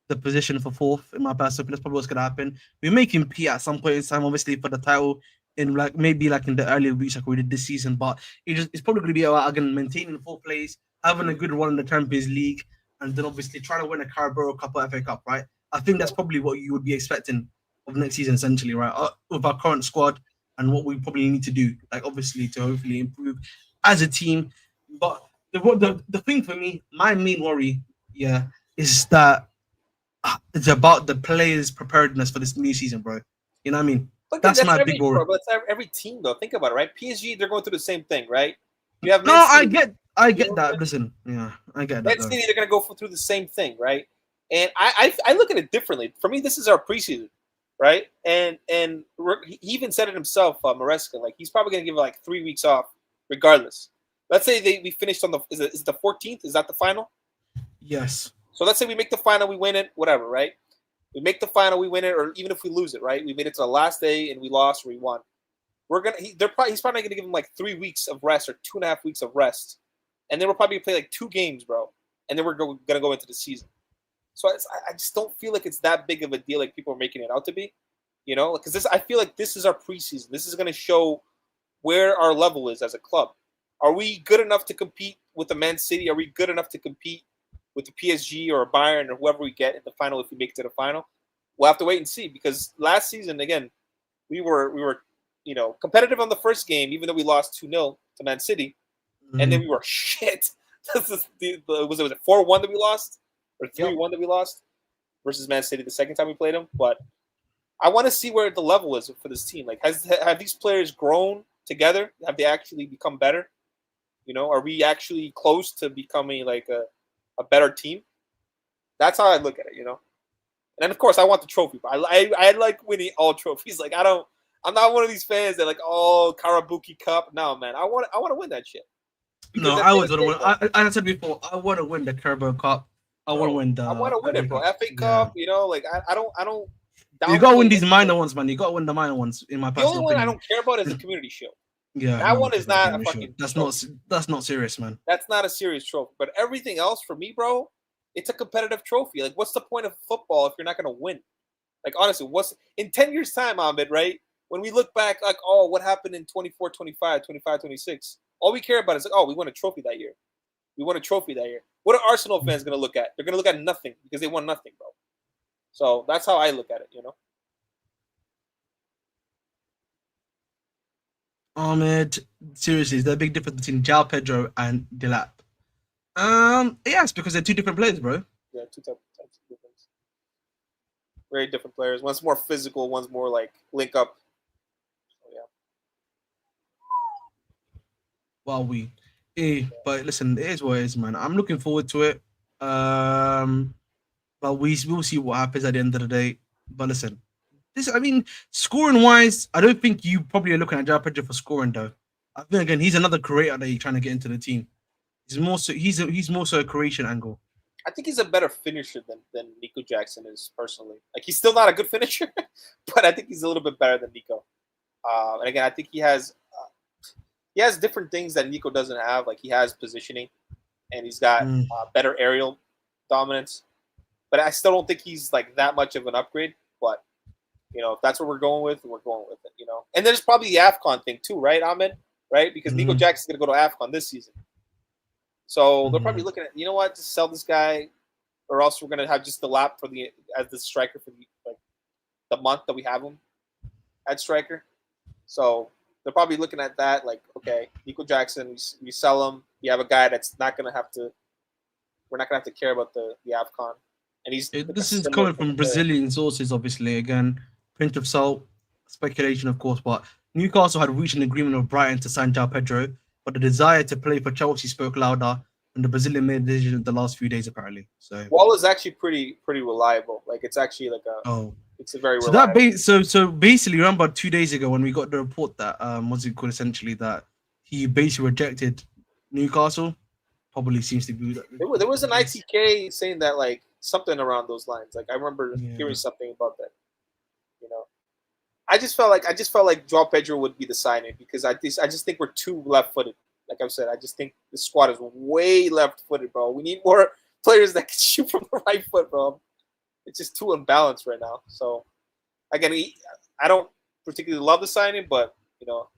the position for fourth in my personal opinion. That's probably what's gonna happen. We make him pee at some point in time, obviously for the title in like maybe like in the earlier weeks like we did this season. But it's probably gonna be about again maintaining fourth place, having a good run in the Champions League, and then obviously trying to win a Carabao Cup or FA Cup, right? I think that's probably what you would be expecting of next season, essentially, right? With our current squad and what we probably need to do, like obviously to hopefully improve as a team. But the thing for me, my main worry, yeah, is that it's about the players' preparedness for this new season, bro. You know what I mean? look, That's that's my big every worry. bro, but that's every team though. Think about it, right? PSG, they're going through the same thing, right? You have No, Man City. I You know get what I'm that. saying? Listen, yeah, I get that Man though. City, they're going to go through the same thing, right? And I look at it differently. For me, this is our preseason, right? And he even said it himself, Maresca. Like he's probably going to give like 3 weeks off, regardless. Let's say we finished on the is it the 14th? Is that the final? Yes. So let's say we make the final, we win it, whatever, right? We make the final, we win it, or even if we lose it, right? We made it to the last day and we lost or we won. He's probably going to give him like 3 weeks of rest or 2.5 weeks of rest, and then we're probably going to play like 2 games, bro, and then we're going to go into the season. So I just don't feel like it's that big of a deal like people are making it out to be, you know, because I feel like this is our preseason. This is going to show where our level is as a club. Are we good enough to compete with the Man City? Are we good enough to compete with the PSG or Bayern or whoever we get in the final if we make it to the final? We'll have to wait and see because last season again we were competitive on the first game even though we lost 2-0 to Man City, and then Mm-hmm. we were shit. Was it 4-1 that we lost or Yep. 3-1 that we lost versus Man City the second time we played them? But I want to see where the level is for this team. Like, have these players grown together? Have they actually become better? You know, are we actually close to becoming like a better team? That's how I look at it. You know, and then of course I want the trophy. But I like winning all trophies. Like I'm not one of these fans that like Karabuki Cup. No, man, I want to win that shit because No, at I the end was of the gonna day, win. bro, As I said before, I want to win the Carabao Cup. I want to bro, win I want the to win FA it, bro. Cup. FA Yeah. Cup, you know, like I don't You gotta downplay win these any of minor it. ones, man. You gotta win the minor ones, in my The only personal one I opinion. don't care about is the Community Shield. Yeah, That no one one cares is about the not a community shield. fucking trophy. That's not serious, man. That's not a serious trophy. But everything else for me, bro, it's a competitive trophy. Like, what's the point of football if you're not gonna win? Like, honestly, what's in 10 years' time, Ahmed, right? When we look back, like, oh, what happened in 24, 25, 25, 26? All we care about is like, oh, we won a trophy that year. We won a trophy that year. What are Arsenal fans gonna look at? They're gonna look at nothing because they won nothing, bro. So that's how I look at it, you know. Ahmed, seriously, is there a big difference between Joao Pedro and Dilap? Yes, because they're two different players, bro. Yeah, two types of difference. Very different players. One's more physical, one's more like link up. So, yeah. Well, but listen, it is what it is, man. I'm looking forward to it. But we'll see what happens at the end of the day. But listen, I mean, scoring wise, I don't think you probably are looking at Joao Pedro for scoring though. I think again, he's another creator that you're trying to get into the team. He's more so a creation angle. I think he's a better finisher than Nico Jackson is personally. Like he's still not a good finisher, but I think he's a little bit better than Nico. And again, I think he has different things that Nico doesn't have. Like he has positioning, and he's got Mm. better aerial dominance. But I still don't think he's like that much of an upgrade. But you know, if that's what we're going with, we're going with it. You know, and there's probably the Afcon thing too, right, Ahmed? Right, because Nico Mm. Jackson's gonna go to Afcon this season, so they're probably Mm. looking at you know what, just sell this guy, or else we're gonna have just the lap for the as the striker for the month that we have him at striker. So they're probably looking at that like, okay, Nico Jackson, we sell him. You have a guy that's not gonna have to we're not gonna have to care about the AFCON. And he's This is coming from Brazilian sources, obviously. Again, pinch of salt, speculation, of course. But Newcastle had reached an agreement with Brighton to sign Joao Pedro, but the desire to play for Chelsea spoke louder, and the Brazilian made a decision the last few days, apparently. So Wall is actually pretty reliable. Like it's actually like it's a very reliable. So basically, remember 2 days ago when we got the report that what's it called, essentially that he basically rejected Newcastle. Probably seems to be that. There was an ITK saying that like something around those lines. Like I remember hearing something about that. You know, I just felt like Joao Pedro would be the signing because I just think we're too left-footed. Like I've said, I just think the squad is way left-footed, bro. We need more players that can shoot from the right foot, bro. It's just too imbalanced right now. So again, I don't particularly love the signing, but you know,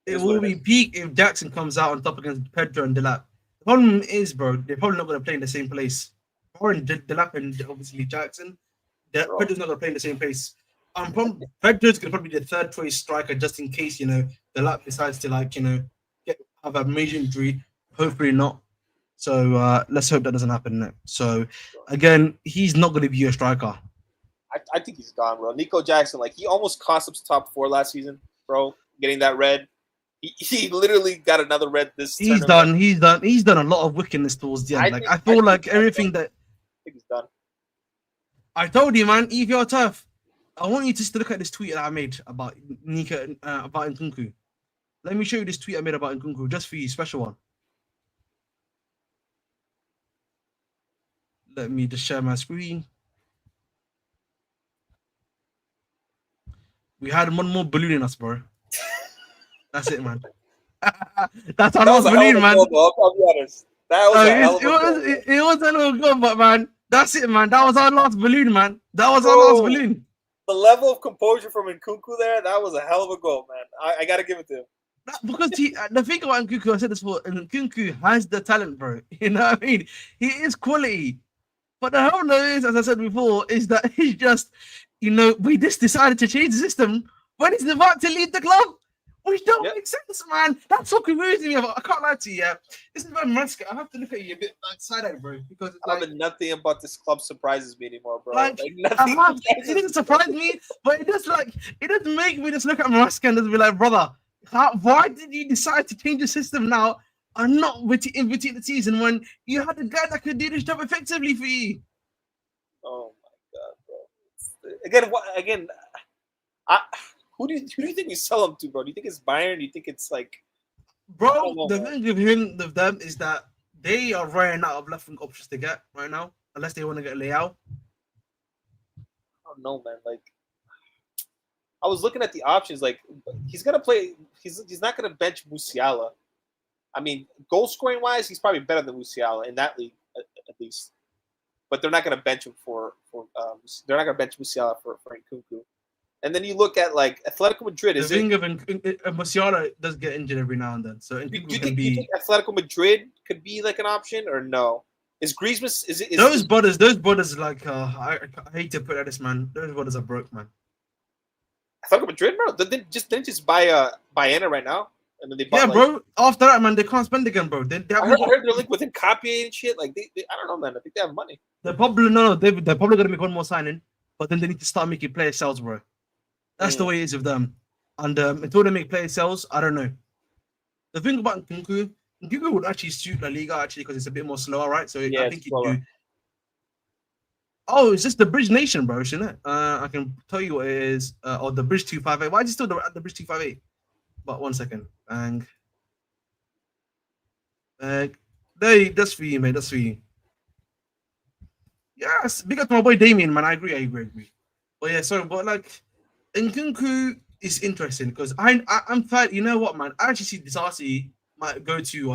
it will be peak if Jackson comes out on top against Pedro and Delap. The problem is, bro, they're probably not going to play in the same place. Or Delap and obviously Jackson, Pedro's not going to play in the same place. Pedro's going to probably be the third choice striker just in case, you know, Delap decides to have a major injury. Hopefully not. So let's hope that doesn't happen. So again, he's not going to be your striker. I think he's gone, bro. Nico Jackson, like he almost cost us top 4 last season, bro. Getting that red. He literally got another red this He's done a lot of wickedness towards the end. I feel like everything that I think he's done. I told you, man, if you're tough, I want you just to look at this tweet that I made about Nika about Nkunku. Let me show you this tweet I made about Nkunku just for you, special one. Let me just share my screen. We had one more balloon in us, bro. That's it, man. That's our last balloon, man. I'll be honest. That was a hell of a goal. It was a little good, but man, that's it, man. That was our last balloon, man. That was our last balloon. The level of composure from Nkunku there, that was a hell of a goal, man. I got to give it to him. Because the thing about Nkunku, I said this before, Nkunku has the talent, bro. You know what I mean? He is quality. But the whole is, as I said before, is that he's just, you know, we just decided to change the system when he's about to leave the club. Which don't make sense, man. That's so confusing me. I can't lie to you. Yeah, this is where Maresca. I have to look at you a bit like side-eyed, bro, because it's like nothing about this club surprises me anymore, bro. Like nothing. It doesn't surprise me, but it does make me just look at Maresca and just be like, brother, why did you decide to change the system now and not in between the season when you had a guy that could do this job effectively for you? Oh my god, bro! Again, Who do you think we sell him to, bro? Do you think it's Bayern? Do you think it's like, bro? The thing with them is that they are running out of left wing options to get right now, unless they want to get Leao. I don't know, man. Like, I was looking at the options. Like, he's gonna play. He's not gonna bench Musiala. I mean, goal scoring wise, he's probably better than Musiala in that league, at least. But they're not gonna bench him they're not gonna bench Musiala for Nkunku. And then you look at like Atletico Madrid. The thing of Musiala does get injured every now and then. So do you think Atletico Madrid could be like an option or no? Is Griezmann? Those brothers like I hate to put at this, man. Those brothers are broke, man. Atletico Madrid, bro. They didn't just buy Baena right now, and then they bought, bro. After that, man, they can't spend again, bro. I heard they're linked with Nkapie and shit. Like they I don't know, man. I think they have money. They're probably gonna make one more signing, but then they need to start making player sales, bro. That's the way it is with them. And until they make player sales, I don't know. The thing about Nkunku would actually suit La Liga, actually, because it's a bit more slower, right? So I think he'd do. Oh, it's just the Bridge Nation, bro, isn't it? I can tell you what it is. Or the Bridge 258. Why is it still at the Bridge 258? But 1 second. Bang. That's for you, mate. That's for you. Yes, big up to my boy Damien, man. I agree. But yeah, sorry, but like, Nkunku is interesting because I'm fine. You know what, man? I actually see Disasi might go to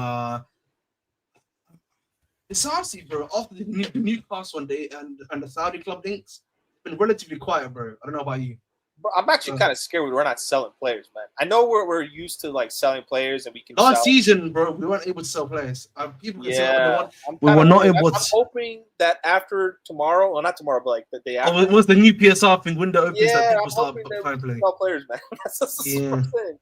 Disasi, bro. After the Newcastle one day and the Saudi club links, it's been relatively quiet, bro. I don't know about you. Bro, I'm actually kind of scared we're not selling players, man. I know we're used to like selling players and we can. Last season, bro, we weren't able to sell players. People can sell we were not able. I'm hoping that after tomorrow, or not tomorrow, but like the day after. Once the new PSR thing window opens, that people start buying players. Sell players, man. That's the thing.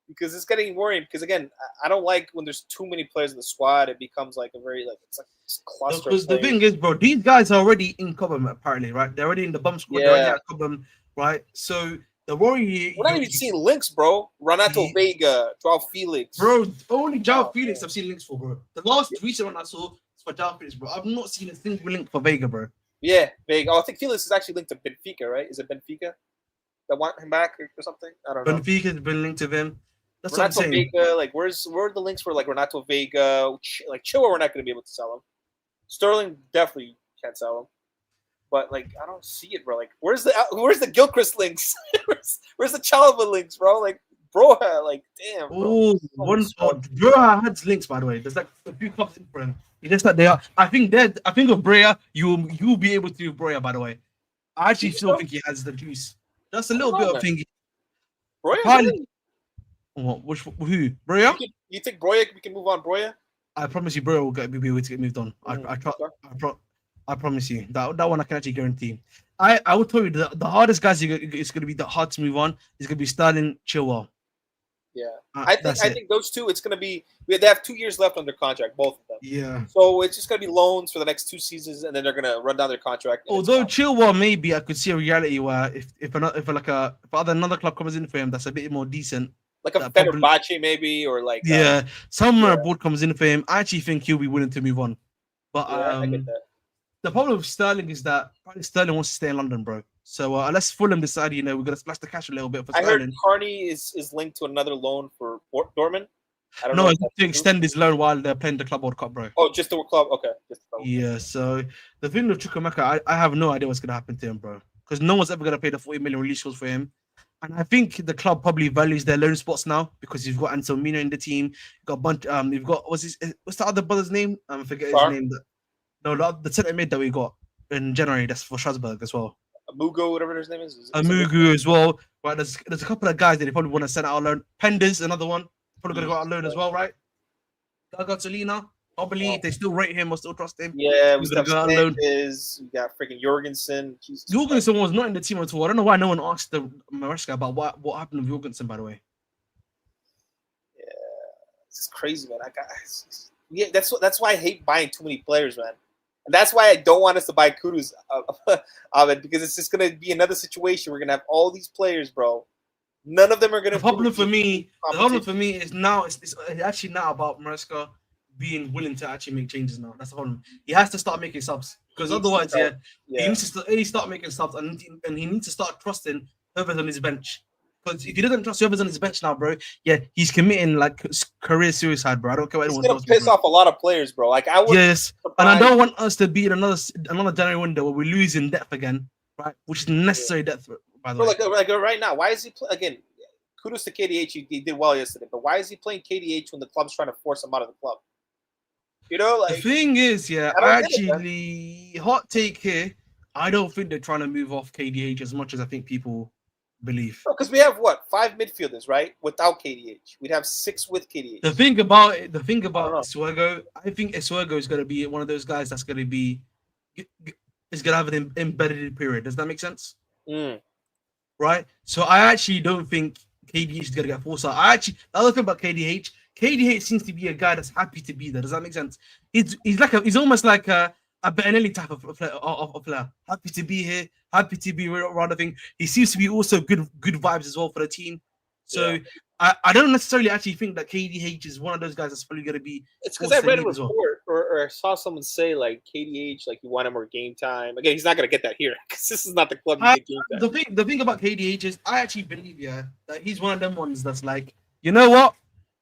because it's getting worrying. Because again, I don't like when there's too many players in the squad. It becomes like a very like it's like this cluster. Because the thing is, bro, these guys are already in Cobham apparently, right? They're already in the bum squad. They're already Yeah, at Cobham, right? So the worry, we're not even seeing links, bro. Renato Vega, Joao Felix, bro. Only Joao Oh, Felix man. I've seen links for, bro. The last recent one I saw was for Joao Felix, bro. I've not seen a single link for Vega, bro. Yeah, Vega. Oh, I think Felix is actually linked to Benfica, right? Is it Benfica that want him back or something? I don't know. Benfica's been linked to them. That's Renato what I'm saying. Vega, like where are the links for like Renato Vega? Like Chilwell, we're not going to be able to sell him. Sterling definitely can't sell him. But like I don't see it, bro. Like where's the Gilchrist links? where's the Chalaba links, bro? Like Broha, like damn. Bro. Broha had links, by the way. There's like a few clubs in for him. It's just that they are. I think with Brea, you'll be able to do Brea, by the way. I actually still think he has the juice. Just a little bit of thingy. Broya? What? Who? Brea? You think Broya? We can move on, Broya? I promise you, Brea will be able to get moved on. I promise you that one I can actually guarantee. I will tell you the hardest guys it's going to be hard to move on. Is going to be Sterling, Chilwell. Yeah, I think those two. It's going to be. They have 2 years left on their contract, both of them. Yeah. So it's just going to be loans for the next 2 seasons, and then they're going to run down their contract. Although Chilwell, maybe I could see a reality where if another club comes in for him, that's a bit more decent. Like a Fenerbahce, maybe, or like somewhere abroad comes in for him. I actually think he'll be willing to move on. But I get that. The problem with Sterling is that probably Sterling wants to stay in London, bro. So unless Fulham decide, we're gonna splash the cash a little bit for Sterling. I heard Carney is linked to another loan for Dortmund. I don't know. He's to extend his loan while they're playing the Club World Cup, bro. Oh, just the club. Okay. Yeah. So the thing with Chukwuemeka, I have no idea what's gonna happen to him, bro. Because no one's ever gonna pay the 40 million release clause for him. And I think the club probably values their loan spots now because you've got Anselmino in the team. You've got a bunch. You've got what's the other brother's name? I forget his name. The centre mid that we got in January. That's for Strasbourg as well. Amugo, whatever his name is. Amugo as well. Right. There's a couple of guys that they probably want to send out on loan. Penders, another one. Probably gonna go out on loan as well, right? Gagatolina. I believe they still rate him or still trust him. Yeah, we got Sanchez, we got freaking Jorgensen. Jorgensen was not in the team at all. I don't know why no one asked the Maresca about what happened with Jorgensen, by the way. Yeah, it's crazy, man. That's why I hate buying too many players, man. And that's why I don't want us to buy Kudus of it, because it's just gonna be another situation. We're gonna have all these players, bro. None of them are gonna. The problem for me is now it's actually not about Maresca being willing to actually make changes now. That's the problem. He has to start making subs because otherwise, he needs to start making subs and he needs to start trusting whoever's on his bench. Because if he doesn't trust whoever's on his bench now, bro, he's committing like career suicide, bro. I don't care what anyone does. He's gonna piss off a lot of players, bro. Like I would. Yes, and I don't want us to be in another January window where we're losing depth again, right? Which is necessary depth, by the way. Like right now, why is he again? Kudos to KDH. He did well yesterday, but why is he playing KDH when the club's trying to force him out of the club? Like the thing is, hot take here. I don't think they're trying to move off KDH as much as I think people believe. Because we have 5 midfielders, right? Without KDH, we'd have 6 with KDH. The thing about Esuego, I think Esuego is going to be one of those guys that's going to be is going to have an embedded period. Does that make sense? Right. So I actually don't think KDH is going to get forced out. The other thing about KDH seems to be a guy that's happy to be there. Does that make sense? He's almost like a Bettinelli type of player. Happy to be here, happy to be around the thing. He seems to be also good vibes as well for the team. So I don't necessarily actually think that KDH is one of those guys that's probably going to be. It's because I read a report or I saw someone say like KDH, like you want him more game time. Again, he's not going to get that here because this is not the club. The thing about KDH is I actually believe that he's one of them ones that's like, you know what?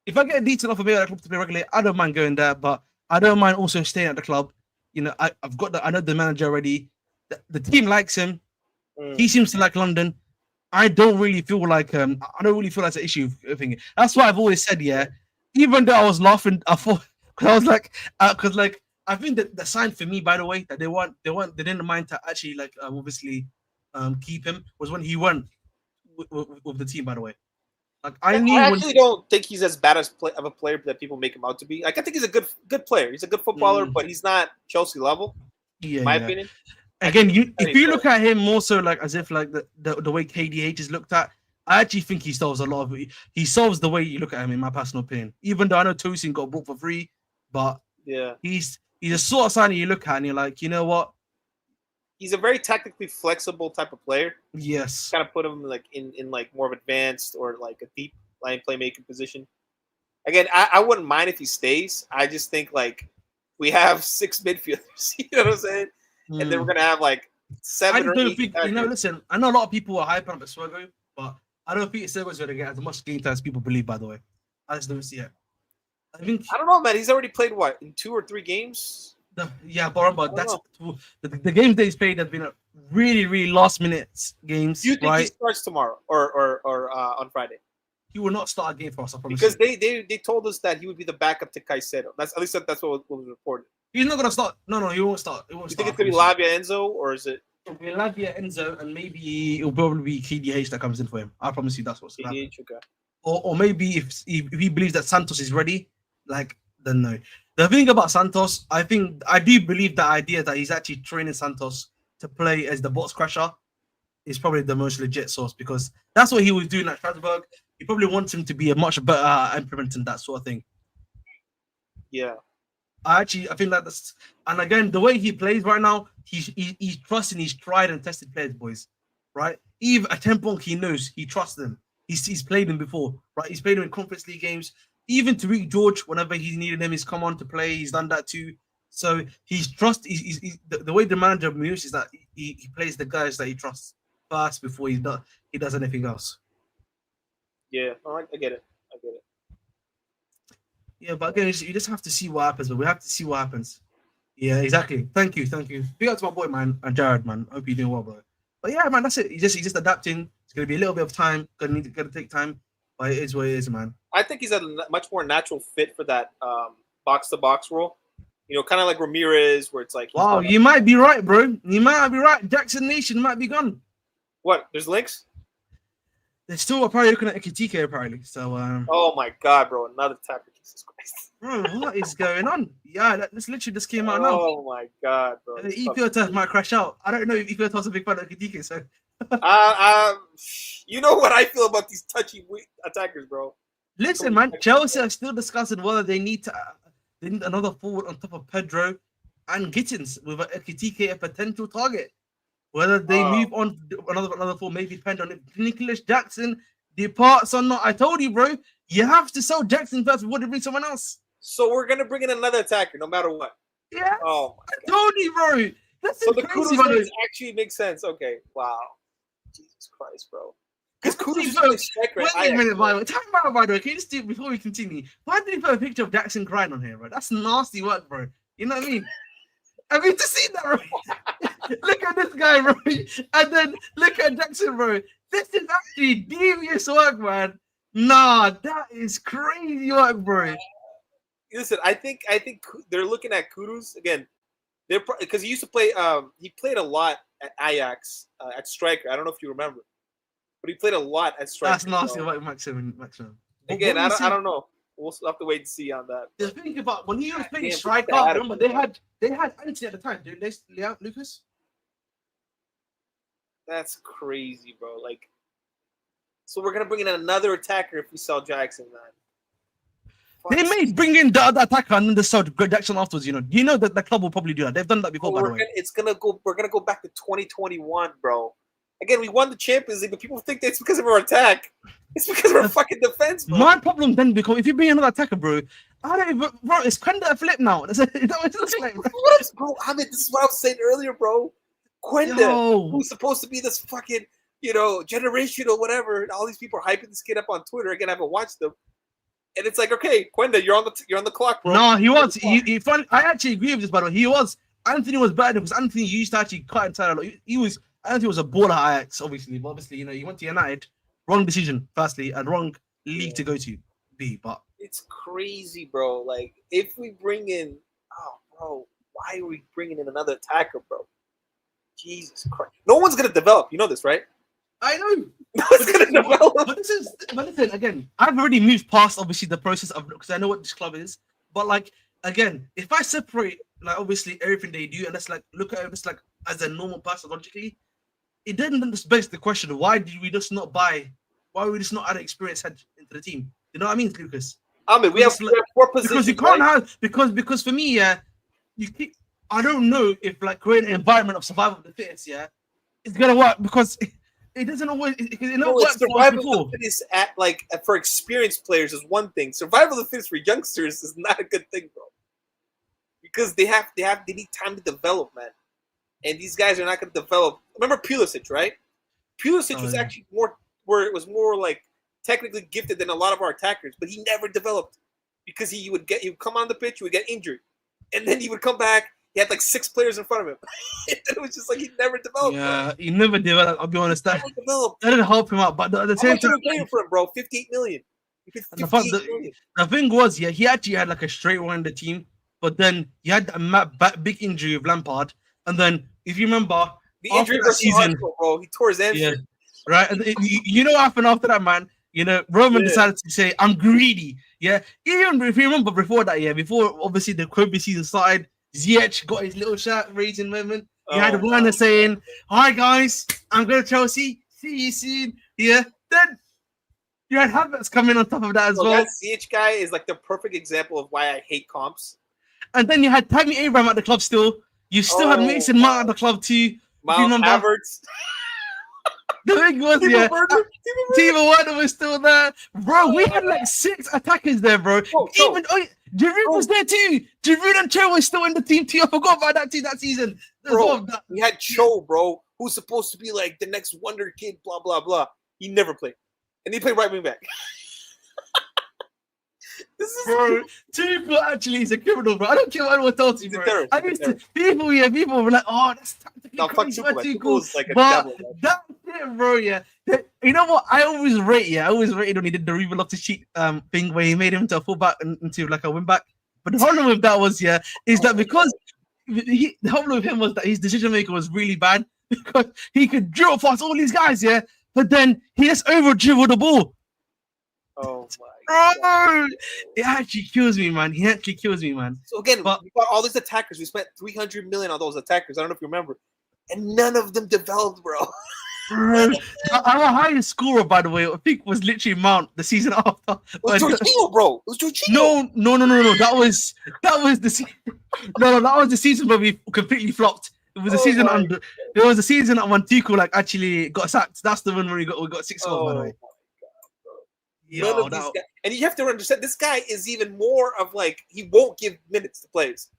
If I get a decent offer at the club to play regularly, I don't mind going there, but I don't mind also staying at the club. I know the manager already. The team likes him. He seems to like London. I don't really feel like that's an issue. That's why I've always said, even though I was laughing, I think that the sign for me, by the way, that they didn't mind to actually obviously keep him was when he went with the team, by the way. I actually don't think he's as bad of a player that people make him out to be. I think he's a good player. He's a good footballer, but he's not Chelsea level. In my opinion. Again, if you look at him more so as if the way KDH is looked at, I actually think he solves a lot of it. He solves the way you look at him, in my personal opinion. Even though I know Tosin got brought for free, but he's a sort of sign you look at and you're like, you know what? He's a very tactically flexible type of player. Yes. Kind of put him like in like more of advanced or like a deep line playmaking position. Again, I wouldn't mind if he stays. I just think like we have 6 midfielders. You know what I'm saying? And then we're gonna have like 7 I or don't 8. think listen. I know a lot of people are hyping up Suego, but I don't think Suego's going to get as much game time as people believe. By the way, I just don't see it. I don't know, man. He's already played what in 2 or 3 games. Yeah, but that's the games that he's played have been really, really last minute games. Do you think he starts tomorrow or on Friday? He will not start a game for us. I promise. Because they told us that he would be the backup to Caicedo. That's what was reported. He's not gonna start. No, he won't start. You think it's gonna be Lavia Enzo or is it? It'll be Lavia Enzo and maybe it'll probably be KDH that comes in for him. I promise you that's what's gonna happen. Okay. Or maybe if he believes that Santos is ready, like then no. The thing about Santos, I do believe the idea that he's actually training Santos to play as the box crusher is probably the most legit source because that's what he was doing at Strasbourg. He probably wants him to be a much better implementing that sort of thing. Yeah. I think that's, and again, the way he plays right now, he's trusting his tried and tested players, boys. Right? Even at Tempong, he knows, he trusts them. He's played them before, right? He's played them in Conference League games. Even Tariq George, whenever he needed him, he's come on to play. He's done that too. So he's the way the manager moves is that he plays the guys that he trusts first before he does anything else. Yeah, I get it. Yeah, but again, you just have to see what happens. But we have to see what happens. Yeah, exactly. Thank you. Big up to my boy, man, and Jared, man. Hope you're doing well, bro. But yeah, man, that's it. He's just adapting. It's gonna be a little bit of time. Gonna take time, but it is what it is, man. I think he's a much more natural fit for that box to box role. You know, kind of like Ramirez, where it's like. Wow, you might be right, bro. You might be right. Jackson Nation might be gone. What? There's links. They're still probably looking at Ekitike, apparently. So. Oh my God, bro! Another tackle. Jesus Christ. Bro, what is going on? Yeah, this literally just came out now. Oh my God, bro! EPO might crash out. I don't know if EPO is a big fan of Ekitike, so. You know what I feel about these touchy attackers, bro. Listen, man, Chelsea are still discussing whether they need another forward on top of Pedro and Gittens with Ekitike a potential target. Whether they move on another forward may depend on if Nicholas Jackson departs or not. I told you, bro, you have to sell Jackson first before they bring someone else. So we're gonna bring in another attacker, no matter what. Yeah. Oh, I told you, bro. So the Kudus actually makes sense. Okay, wow. Jesus Christ, bro. Because Kudus is really striker. Wait a minute, by the way. Time out, by the way. Can you just do it before we continue? Why did you put a picture of Jackson crying on here, bro? That's nasty work, bro. You know what I mean? Have you just seen that, bro? Look at this guy, bro. And then look at Jackson, bro. This is actually devious work, man. Nah, that is crazy work, bro. Listen, I think they're looking at Kudus again. They're because he used to play. He played a lot at Ajax at striker. I don't know if you remember, but he played a lot at striker. That's nasty work, Maxim. Again, I don't know. We'll have to wait and see on that. The thing about when he was playing striker, remember they had Anthony at the time, didn't they? Lucas. That's crazy, bro. Like, so we're gonna bring in another attacker if we sell Jackson, man. They may bring in the other attacker and then they sell Jackson afterwards. You know that the club will probably do that. They've done that before, by the way. We're gonna go back to 2021, bro. Again, we won the Champions League, but people think it's because of our attack. It's because of our fucking defense, bro. My problem then becomes if you bring another attacker, bro. I don't even, bro. It's kind of a flip now. Is that what it looks like, bro? I mean, this is what I was saying earlier, bro. Quenda, who's supposed to be this fucking, generational whatever. And all these people are hyping this kid up on Twitter. Again, I haven't watched them. And it's like, okay, Quenda, you're on the clock, bro. No, he was. I actually agree with this, by the way. He was. Anthony was better because Anthony used to actually cut inside a lot. Anthony was a baller at Ajax, obviously. But obviously, he went to United. Wrong decision, firstly, and wrong league to go to. But it's crazy, bro. Like, if we bring in, bro, why are we bringing in another attacker, bro? Jesus Christ. No one's gonna develop. You know this, right? I know. No one's gonna develop. But listen, again, I've already moved past obviously the process of because I know what this club is. But like again, if I separate like obviously everything they do and let's like look at it just like as a normal person logically, it then just begs the question: why did we just not buy why would we just not add experience head into the team? You know what I mean, Lucas? I mean, we have 4 positions. Because you can't have because for me, you keep. I don't know if like creating an environment of survival of the fittest, it's gonna work because it doesn't always. It never worked survival before. of the fittest for experienced players is one thing. Survival of the fittest for youngsters is not a good thing, bro. Because they need time to develop, man. And these guys are not going to develop. Remember Pulisic, right? Pulisic was actually more like technically gifted than a lot of our attackers, but he never developed because he would come on the pitch, he would get injured, and then he would come back. He had like 6 players in front of him. It was just like he never developed. Yeah, he never developed. I'll be honest. That didn't help him out. But at the same time, paying for him, bro, 58 million. The thing was, he actually had like a straight one in the team, but then he had a big injury with Lampard, and then if you remember, the injury versus season, Arsenal, bro, he tore his hamstring. Yeah, right. And you know what happened after that, man? You know, Roman decided to say, "I'm greedy." Yeah, even if you remember before that, before obviously the Kobe season started. Ziyech got his little shirt raising moment. He had Werner saying, "Hi guys, I'm going to Chelsea. See you soon." Yeah. Then you had Havertz coming on top of that as well. That Ziyech guy is like the perfect example of why I hate comps. And then you had Tammy Abraham at the club still. You still had Mason Mount at the club too. Havertz. The thing was, Timo Werner was still there. Bro, we had like 6 attackers there, bro. Even Giroud was there too. Giroud and Cho was still in the team too. I forgot about that team that season. Bro, we had Cho, bro, who's supposed to be like the next wonder kid, blah, blah, blah. He never played. And he played right wing back. Bro, Tuchel actually is a criminal, bro. I don't care what anyone tells you, bro. People were like, "Oh, that's tactically crazy." Tuchel's like a but devil, that's it, bro. Yeah, you know what? I always rated when he did the Reba Loftus-Cheek thing where he made him into a fullback and into like a wing back. But the problem with that was, is that because the problem with him was that his decision maker was really bad because he could dribble past all these guys, but then he just over dribbled the ball. Oh my God. It actually kills me, man. He actually kills me, man. So again, we got all these attackers. We spent 300 million on those attackers. I don't know if you remember, and none of them developed, bro. Our highest scorer, by the way, I think was literally Mount the season after. It was Jorginho, bro. It was Jorginho. No. That was the season. No, that was the season where we completely flopped. It was a season under. It was a season that when Tuchel like actually got sacked. That's the one where we got 6 goals, by the way. And you have to understand, this guy is even more of like he won't give minutes to players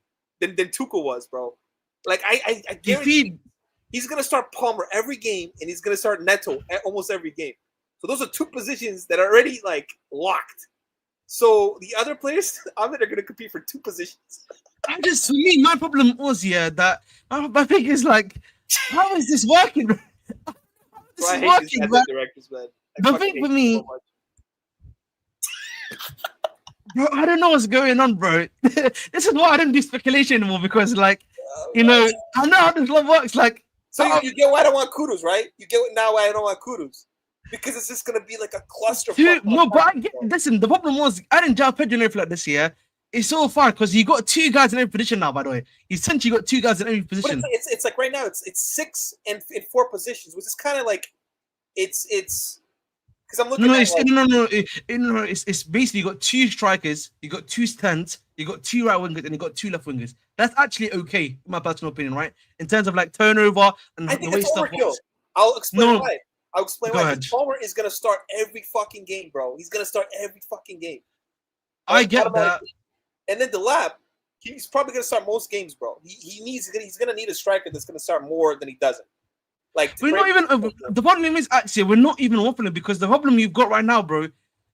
than Tuchel was, bro. Like I guarantee he's gonna start Palmer every game and he's gonna start Neto at almost every game. So those are 2 positions that are already like locked. So the other players, I mean, they're gonna compete for 2 positions. For me, my problem was that my thing is like, how is this working? This is working, man. Directors, man. The thing for me. Bro, I don't know what's going on, bro. This is why I don't do speculation anymore because, like, I know how this love works. Like, so you get why I don't want Kudus, right? You get now why I don't want Kudus because it's just gonna be like a cluster. Listen, the problem was I didn't Joao Pedro in like this year. It's so far because he got 2 guys in every position now. By the way, he's essentially got 2 guys in every position. But it's like right now it's 6 and in 4 positions, which is kind of like it's. Because I'm looking It's basically you got 2 strikers, you got 2 stands, you got 2 right wingers, and you got 2 left wingers. That's actually okay, in my personal opinion, right? In terms of like turnover and the way stuff works. I'll explain why. Because Palmer is gonna start every fucking game, bro. He's gonna start every fucking game. I get that. And then the lab, he's probably gonna start most games, bro. He's gonna need a striker that's gonna start more than he doesn't. Like we're not even. The problem is actually we're not even opening because the problem you've got right now, bro,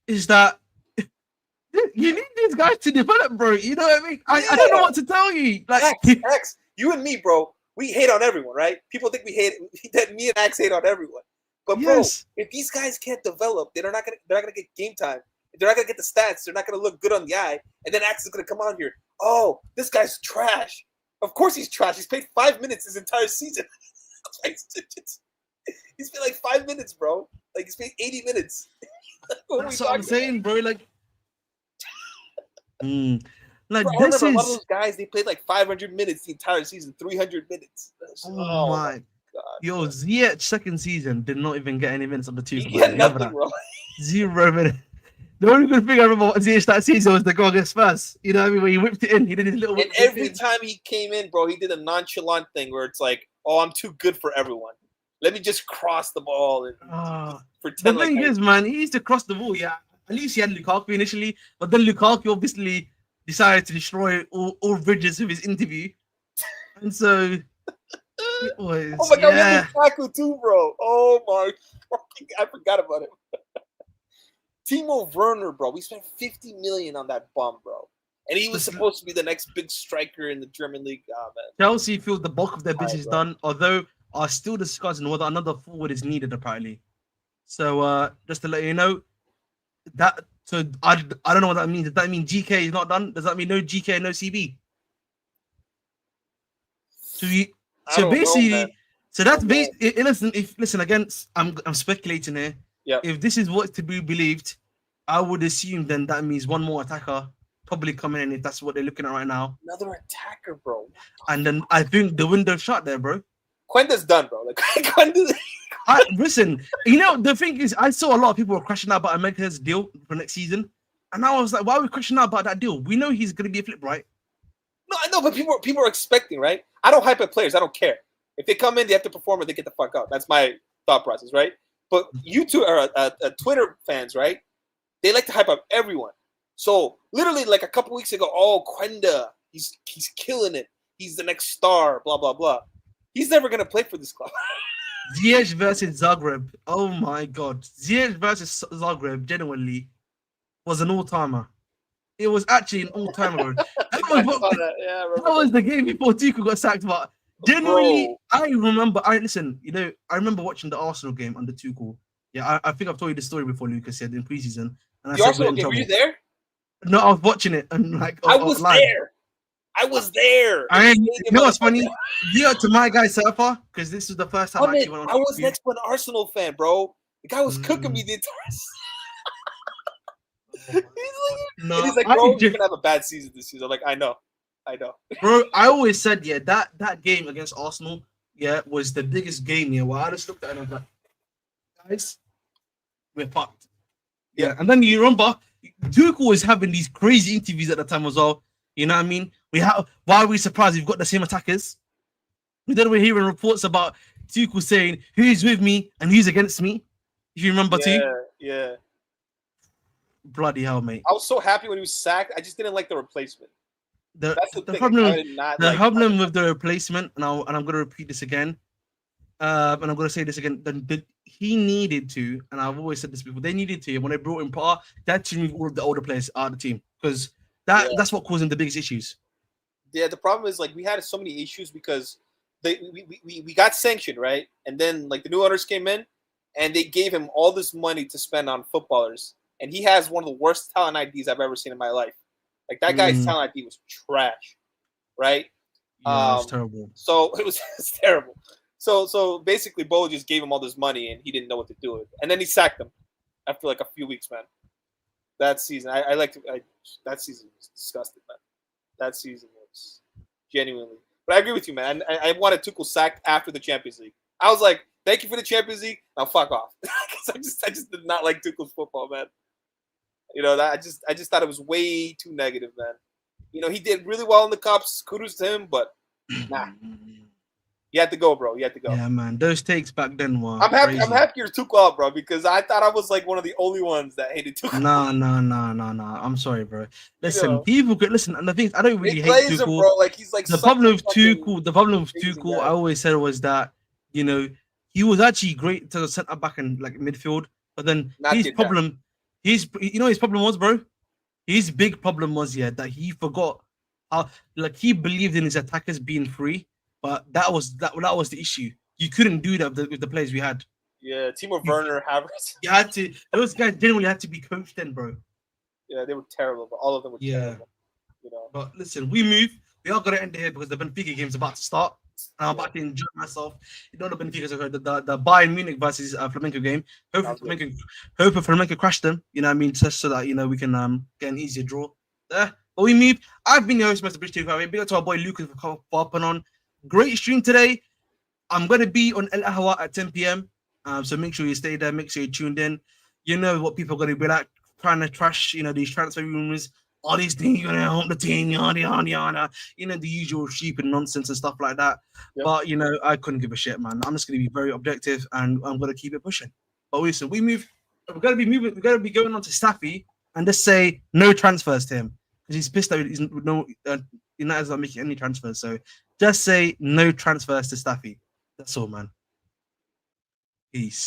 is that you need these guys to develop, bro. You know what I mean? I don't know what to tell you. Like Axe, you and me, bro, we hate on everyone, right? People think we hate that me and Axe hate on everyone. But bro, if these guys can't develop, they're not gonna get game time. They're not gonna get the stats. They're not gonna look good on the eye. And then Axe is gonna come on here. Oh, this guy's trash. Of course he's trash. He's played 5 minutes his entire season. He's been like 5 minutes, bro. Like he's played 80 minutes. That's what I'm saying, bro. Like, like bro, this is a lot of those guys. They played like 500 minutes the entire season, 300 minutes. Oh my God. Yo, Ziyech second season did not even get any minutes on the 2. Yeah, nothing, bro. 0 minutes. The only good thing I remember what Ziyech that season was the goal against Spurs. You know what I mean? When he whipped it in, he did his little And whip every in. time he came in, bro, he did a nonchalant thing where it's like, "Oh, I'm too good for everyone. Let me just cross the ball and Ah, the pretend like thing I." is, man, he used to cross the ball. Yeah, at least he had Lukaku initially, but then Lukaku obviously decided to destroy all bridges with his interview, and so it Oh was my god, we have yeah. Lukaku too, bro. Oh my fucking, I forgot about him. Timo Werner, bro. We spent 50 million on that bum, bro. And he was Just supposed to be the next big striker in the German league. Oh man. Chelsea feel the bulk of their All right, business bro. done, although are still discussing whether another forward is needed apparently. So just to let you know that I don't know what that means. Does that mean GK is not done? Does that mean no GK, no CB? So you I so don't know, man. basically so I that's don't know. listen if listen again I'm speculating here. Yeah. If this is what to be believed, I would assume then that means one more attacker probably coming in if that's what they're looking at right now. Another attacker, bro. And then I think the window's shut there, bro. Quenda's done, bro. Like Quenda's Listen, you know, the thing is, I saw a lot of people were crashing out about America's deal for next season. And I was like, why are we crashing out about that deal? We know he's going to be a flip, right? No, I know, but people are expecting, right? I don't hype at players. I don't care. If they come in, they have to perform or they get the fuck out. That's my thought process, right? But you two are Twitter fans, right? They like to hype up everyone. So literally, like a couple weeks ago, oh Quenda, he's killing it. He's the next star. Blah blah blah. He's never gonna play for this club. Ziyech versus Zagreb. Oh my God. Ziyech versus Zagreb, genuinely, was an all-timer. It was actually an all-timer. That was, Yeah, that was the game before Tuchel got sacked. But genuinely, bro. I remember, I remember watching the Arsenal game under Tuchel. Yeah, I think I've told you the story before, Lucas said in preseason. And I The said we're Arsenal in game. Were you trouble. there? No, I was watching it and like I was live. there. I was there. I you know what's funny? Yeah, to my guy Surfer, because this is the first time I actually went on I was interview. next to an Arsenal fan, bro. The guy was cooking me Mm. the entire. No, he's like, bro, you're gonna have a bad season this season. I'm like, I know. bro, I always said, yeah, that game against Arsenal, yeah, was the biggest game. Yeah, well, I just looked at it and I was like, guys, we're fucked. Yeah, and then you remember, Tuchel was having these crazy interviews at the time as well. You know what I mean? Why are we surprised we've got the same attackers? Then we're hearing reports about Tuchel saying who's with me and who's against me. If you remember too. Yeah. Bloody hell, mate. I was so happy when he was sacked. I just didn't like the replacement. The That's the thing. problem, I did not the like problem with the replacement, and I'm going to repeat this again, and I'm going to say this again. He needed to, and I've always said this before. They needed to when they brought in Parr, they had to remove all of the older players out of the team because that's what causing the biggest issues. Yeah, the problem is like we had so many issues because we got sanctioned, right? And then like the new owners came in and they gave him all this money to spend on footballers. And he has one of the worst talent IDs I've ever seen in my life. Like that guy's talent ID was trash, right? Yeah, it's terrible. So it's terrible. So basically Bo just gave him all this money and he didn't know what to do with it. And then he sacked him after like a few weeks, man. That season, that season was disgusting, man. That season was genuinely. But I agree with you, man. I wanted Tuchel sacked after the Champions League. I was like, thank you for the Champions League. Now fuck off. Because I just did not like Tuchel's football, man. You know, that I just thought it was way too negative, man. You know, he did really well in the cups. Kudos to him, but nah. You had to go, bro. You had to go. Yeah, man. Those takes back then were I'm happy. crazy. I'm happy you're Tuchel out, bro, because I thought I was like one of the only ones that hated Tuchel. No. I'm sorry, bro. Listen, people could listen. And the thing is, I don't really hate Tuchel. Him, bro. Like he's like the problem with Tuchel, I always said was that he was actually great to the centre back and like midfield, but then his problem was, bro. His big problem was that he forgot how like he believed in his attackers being free. But that was the issue. You couldn't do that with the players we had. Yeah, Timo Werner, Havertz. You had to. Those guys generally had to be coached in, bro. Yeah, they were terrible, but all of them were terrible. You know. But listen, we move. We are gonna end here because the Benfica game's about to start. And I'm about to enjoy myself. You know the Benfica, the Bayern Munich versus Flamenco game. Hopefully Flamenco crash them. You know what I mean, just so that we can get an easier draw there. But we move. I've been your host, Mr. Bridge TV. Big up to our boy Lucas for hopping on. Great stream today. I'm going to be on El Ahwa at 10 p.m. So make sure you stay there. Make sure you're tuned in. you know what people are going to be like, trying to trash, these transfer rumors. All these things going to help the team, yada, yada, yada. The usual stupid nonsense and stuff like that. Yep. But, I couldn't give a shit, man. I'm just going to be very objective and I'm going to keep it pushing. But listen, we're going to be going on to Staffy and just say no transfers to him. Because he's pissed that United's not making any transfers. So just say no transfers to Staffy. That's all, man. Peace.